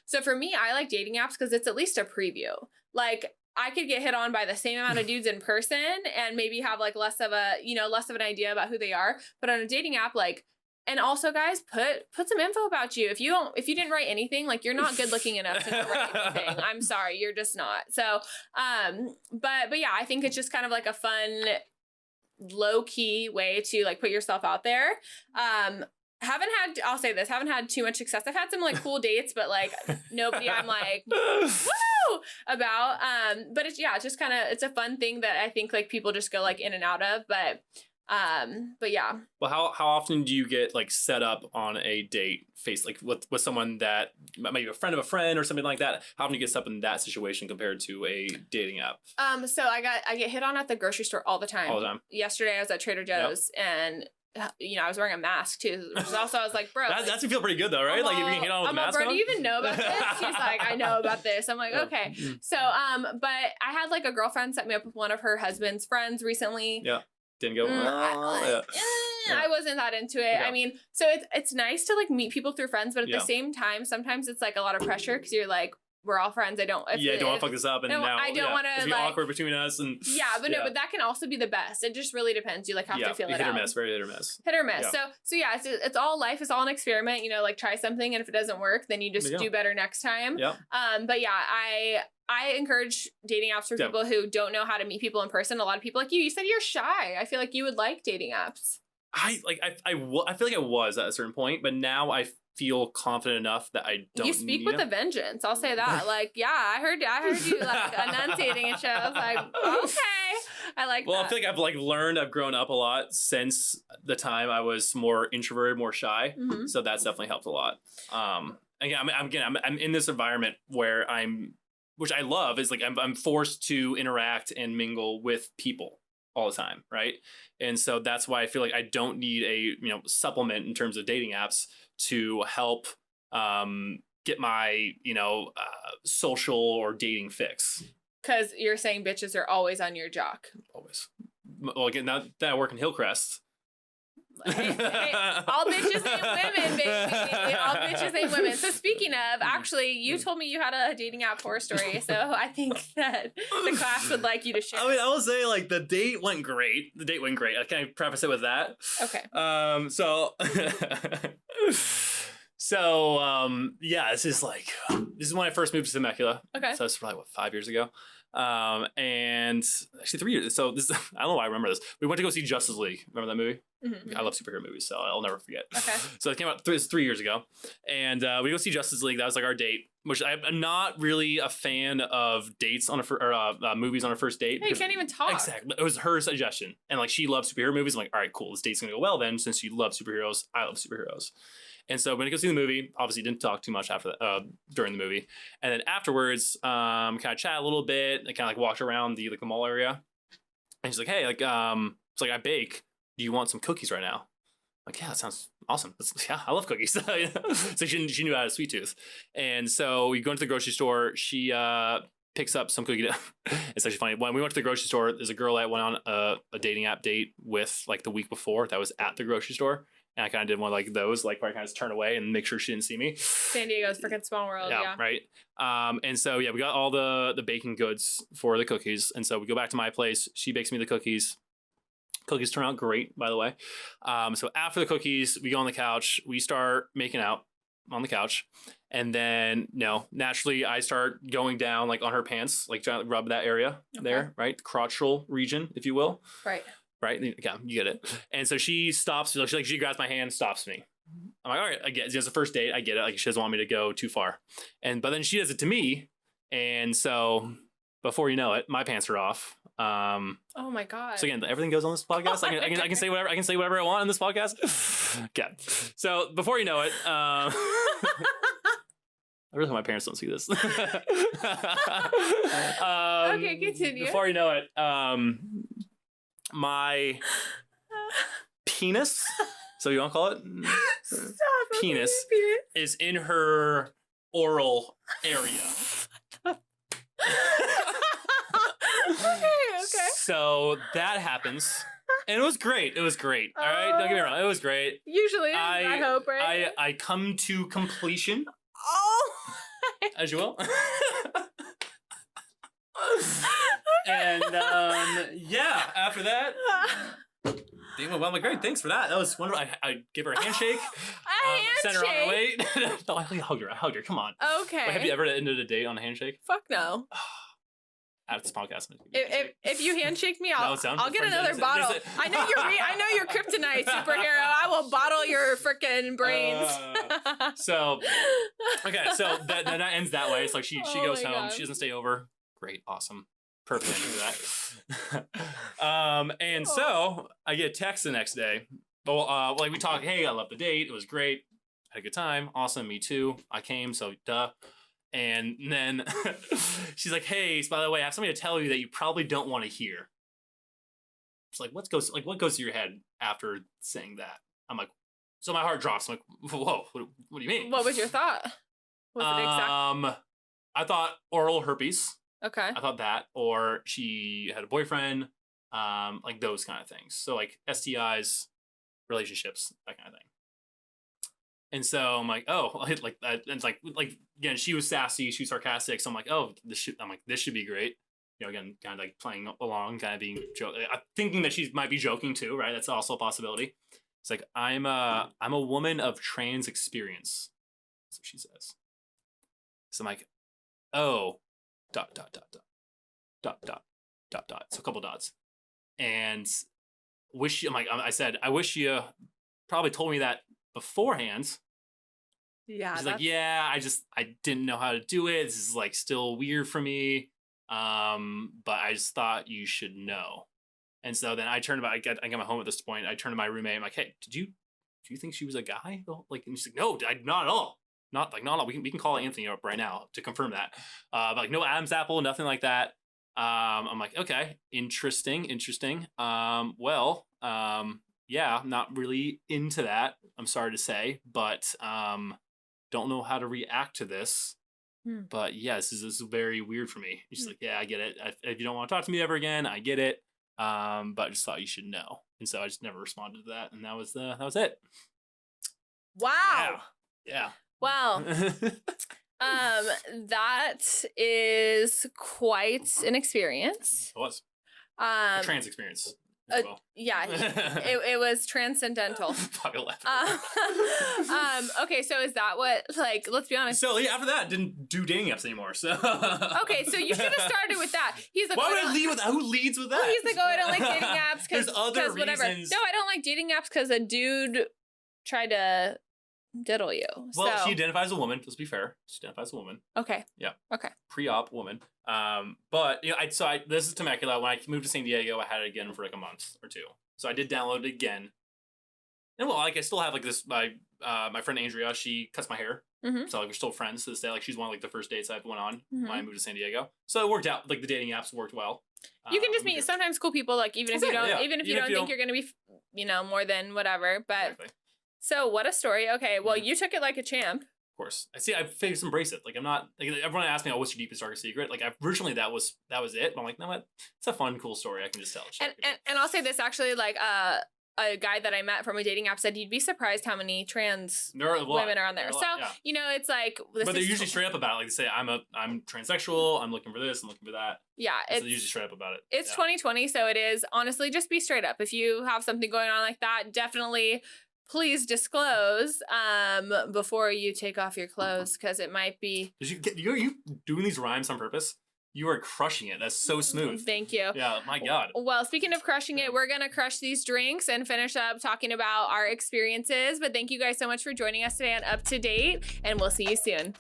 So for me, I like dating apps because it's at least a preview. Like I could get hit on by the same amount of dudes in person and maybe have like less of an idea about who they are. But on a dating app, like, and also guys, put some info about you. If you didn't write anything, like you're not good looking enough to write anything. I'm sorry, you're just not. So, but yeah, I think it's just kind of like a fun, low key way to like put yourself out there. I'll say this, haven't had too much success. I've had some like cool dates, but like nobody I'm like, woo about. But it's just kind of, it's a fun thing that I think like people just go like in and out of, but yeah. Well, how often do you get like set up on a date like with someone that maybe a friend of a friend or something like that? How often do you get set up in that situation compared to a dating app? So I get hit on at the grocery store all the time. All the time. Yesterday I was at Trader Joe's and I was wearing a mask too, which is also, I was like, bro. That's feel pretty good though, right? Like if you can hit on with a mask on. Do you even know about this? He's like, I know about this. I'm like, okay. So, but I had like a girlfriend set me up with one of her husband's friends recently. Yeah. Didn't go well. I wasn't that into it. Yeah. I mean, so it's nice to like meet people through friends, but at the same time, sometimes it's like a lot of pressure because you're like, we're all friends. I don't. Don't want to fuck this up, and no, now I don't want to. It's like, awkward between us, and yeah, but no, but that can also be the best. It just really depends. You like have to feel it out. Hit or miss, very hit or miss. Hit or miss. So yeah, it's all life. It's all an experiment. You know, like try something, and if it doesn't work, then you just do better next time. Yeah. But yeah, I encourage dating apps for people who don't know how to meet people in person. A lot of people like you. You said you're shy. I feel like you would like dating apps. I feel like I was at a certain point, but now I feel confident enough that I don't. You speak with a vengeance. I'll say that. Like, yeah, I heard you like enunciating and shit. I was like, okay, I like. Well, I feel like I've like learned. I've grown up a lot since the time I was more introverted, more shy. Mm-hmm. So that's definitely helped a lot. Again, I'm in this environment where which I love, is like I'm forced to interact and mingle with people all the time, right? And so that's why I feel like I don't need a supplement in terms of dating apps to help get my social or dating fix. Because you're saying bitches are always on your jock. Always. Well, again, now that I work in Hillcrest. Hey, all bitches ain't women, baby. All bitches ain't women. So speaking of, actually, you told me you had a dating app horror story. So I think that the class would like you to share. I mean, I will say, like, the date went great. Can I preface it with that? Okay. This is when I first moved to Temecula. Okay. So it's probably 5 years ago. And actually 3 years. So I don't know why I remember this. We went to go see Justice League. Remember that movie? Mm-hmm. I love superhero movies, so I'll never forget. Okay. So it came out 3 years ago, and we go see Justice League. That was like our date. Which I'm not really a fan of dates on movies on a first date. Hey, you can't even talk. Exactly. It was her suggestion, and like she loves superhero movies. I'm like, all right, cool. This date's gonna go well then, since you love superheroes. I love superheroes. And so when I go see the movie, obviously didn't talk too much after during the movie, and then afterwards, kind of chat a little bit. I kind of like walked around the mall area, and she's like, hey, it's like I bake. Do you want some cookies right now? Like, yeah, that sounds awesome. I love cookies. So she knew I had a sweet tooth. And so we go into the grocery store. She picks up some cookie. It's actually funny. When we went to the grocery store, there's a girl I went on a dating app date with like the week before that was at the grocery store. And I kind of did one like those, like where I kind of just turn away and make sure she didn't see me. San Diego's freaking small world. Yeah. Right. And so, we got all the baking goods for the cookies. And so we go back to my place. She bakes me the cookies. Cookies turn out great, by the way. So after the cookies, we go on the couch. We start making out on the couch. And then, naturally, I start going down like on her pants, like trying to rub that area there, right? The crotchal region, if you will. Right. Right? Yeah, you get it. And so she stops. She grabs my hand, stops me. I'm like, all right, I get it. It's a first date. I get it. Like, she doesn't want me to go too far. But then she does it to me. And so before you know it, my pants are off. Oh my god! So again, everything goes on this podcast. I can say whatever. I can say whatever I want on this podcast. Okay. So before you know it, I really hope my parents don't see this. Okay, continue. Before you know it, my penis. So you want to call it? Stop. Penis is in her oral area. Okay. So that happens. And it was great. All right. Don't get me wrong. It was great. Usually, I hope, right? I come to completion. Oh. As you will. And after that. Well, I'm like, great, thanks for that. That was wonderful. I gave her a handshake. Sent her on her way. No, I hugged her. Come on. Okay. Have you ever ended a date on a handshake? Fuck no. At this podcast. If you handshake me, I'll get another There's bottle. I know you're kryptonite superhero. I will bottle your freaking brains. So that ends that way. It's like she goes home. God. She doesn't stay over. Great, awesome, perfect ending to that. So I get a text the next day. Well, we talk. Hey, I love the date. It was great. Had a good time. Awesome. Me too. I came. So duh. And then she's like, hey, by the way, I have something to tell you that you probably don't want to hear. It's like, what goes through your head after saying that? I'm like, so my heart drops. I'm like, whoa, what do you mean? What was your thought? Was it exact? I thought oral herpes. Okay. I thought that, or she had a boyfriend, like those kind of things. So like STIs, relationships, that kind of thing. And so I'm like, oh, like that. And it's like again, she was sassy, she was sarcastic. So I'm like, oh, this should be great. You know, again, kind of like playing along, kind of being thinking that she might be joking too, right? That's also a possibility. It's like I'm a woman of trans experience. That's what she says. So I'm like, oh, dot dot dot dot dot dot dot dot. So a couple dots, and I said, I wish you probably told me that beforehand. Yeah. She's like, yeah, I didn't know how to do it. This is like still weird for me. But I just thought you should know. And so then I got my home at this point. I turned to my roommate. I'm like, hey, do you think she was a guy? Like, and she's like, no, not at all. Not at all. We can call Anthony up right now to confirm that. But like no Adam's apple, nothing like that. I'm like, okay, interesting. Yeah, I'm not really into that. I'm sorry to say, but don't know how to react to this. But yeah, this is very weird for me. She's like, yeah, I get it. If you don't want to talk to me ever again, I get it. But I just thought you should know. And so I just never responded to that. And that was it. Wow. Yeah. Well, that is quite an experience. It was. A trans experience. Yeah, it was transcendental. Okay, so is that what, like, let's be honest. So yeah, after that, didn't do dating apps anymore. So okay, so you should have started with that. He's like, why would I lead with that? Who leads with that? Well, he's like, oh, I don't like dating apps because whatever. reasons. No, I don't like dating apps because a dude tried to diddle you. Well, she identifies as a woman. Let's be fair. She identifies as a woman. Okay. Yeah. Okay. Pre-op woman. But you know, this is Temecula. When I moved to San Diego, I had it again for like a month or two. So I did download it again. And well, like I still have like this. My friend Andrea, she cuts my hair. Mm-hmm. So like we're still friends to this day. Like she's one of like the first dates I went on when I moved to San Diego. So it worked out. Like the dating apps worked well. You can just meet sometimes cool people. Like even if you don't think you're gonna be, more than whatever. But exactly. So what a story. Okay, well you took it like a champ. Of course. I face embrace it. Like I'm not like everyone asks me, oh, what's your deepest darkest secret? Like originally that was it. But I'm like, no, what? It's a fun, cool story. I can just tell. And I'll say this actually, like a guy that I met from a dating app said you'd be surprised how many trans women are on there. So it's like, but they're usually straight up about it. Like they say, I'm transsexual. I'm looking for this. I'm looking for that. Yeah, so they're usually straight up about it. It's 2020, so it is. Honestly, just be straight up. If you have something going on like that, definitely. Please disclose before you take off your clothes because it might be. Are you doing these rhymes on purpose? You are crushing it. That's so smooth. Thank you. Yeah, my God. Well, speaking of crushing it, we're going to crush these drinks and finish up talking about our experiences. But thank you guys so much for joining us today on Up to Date, and we'll see you soon.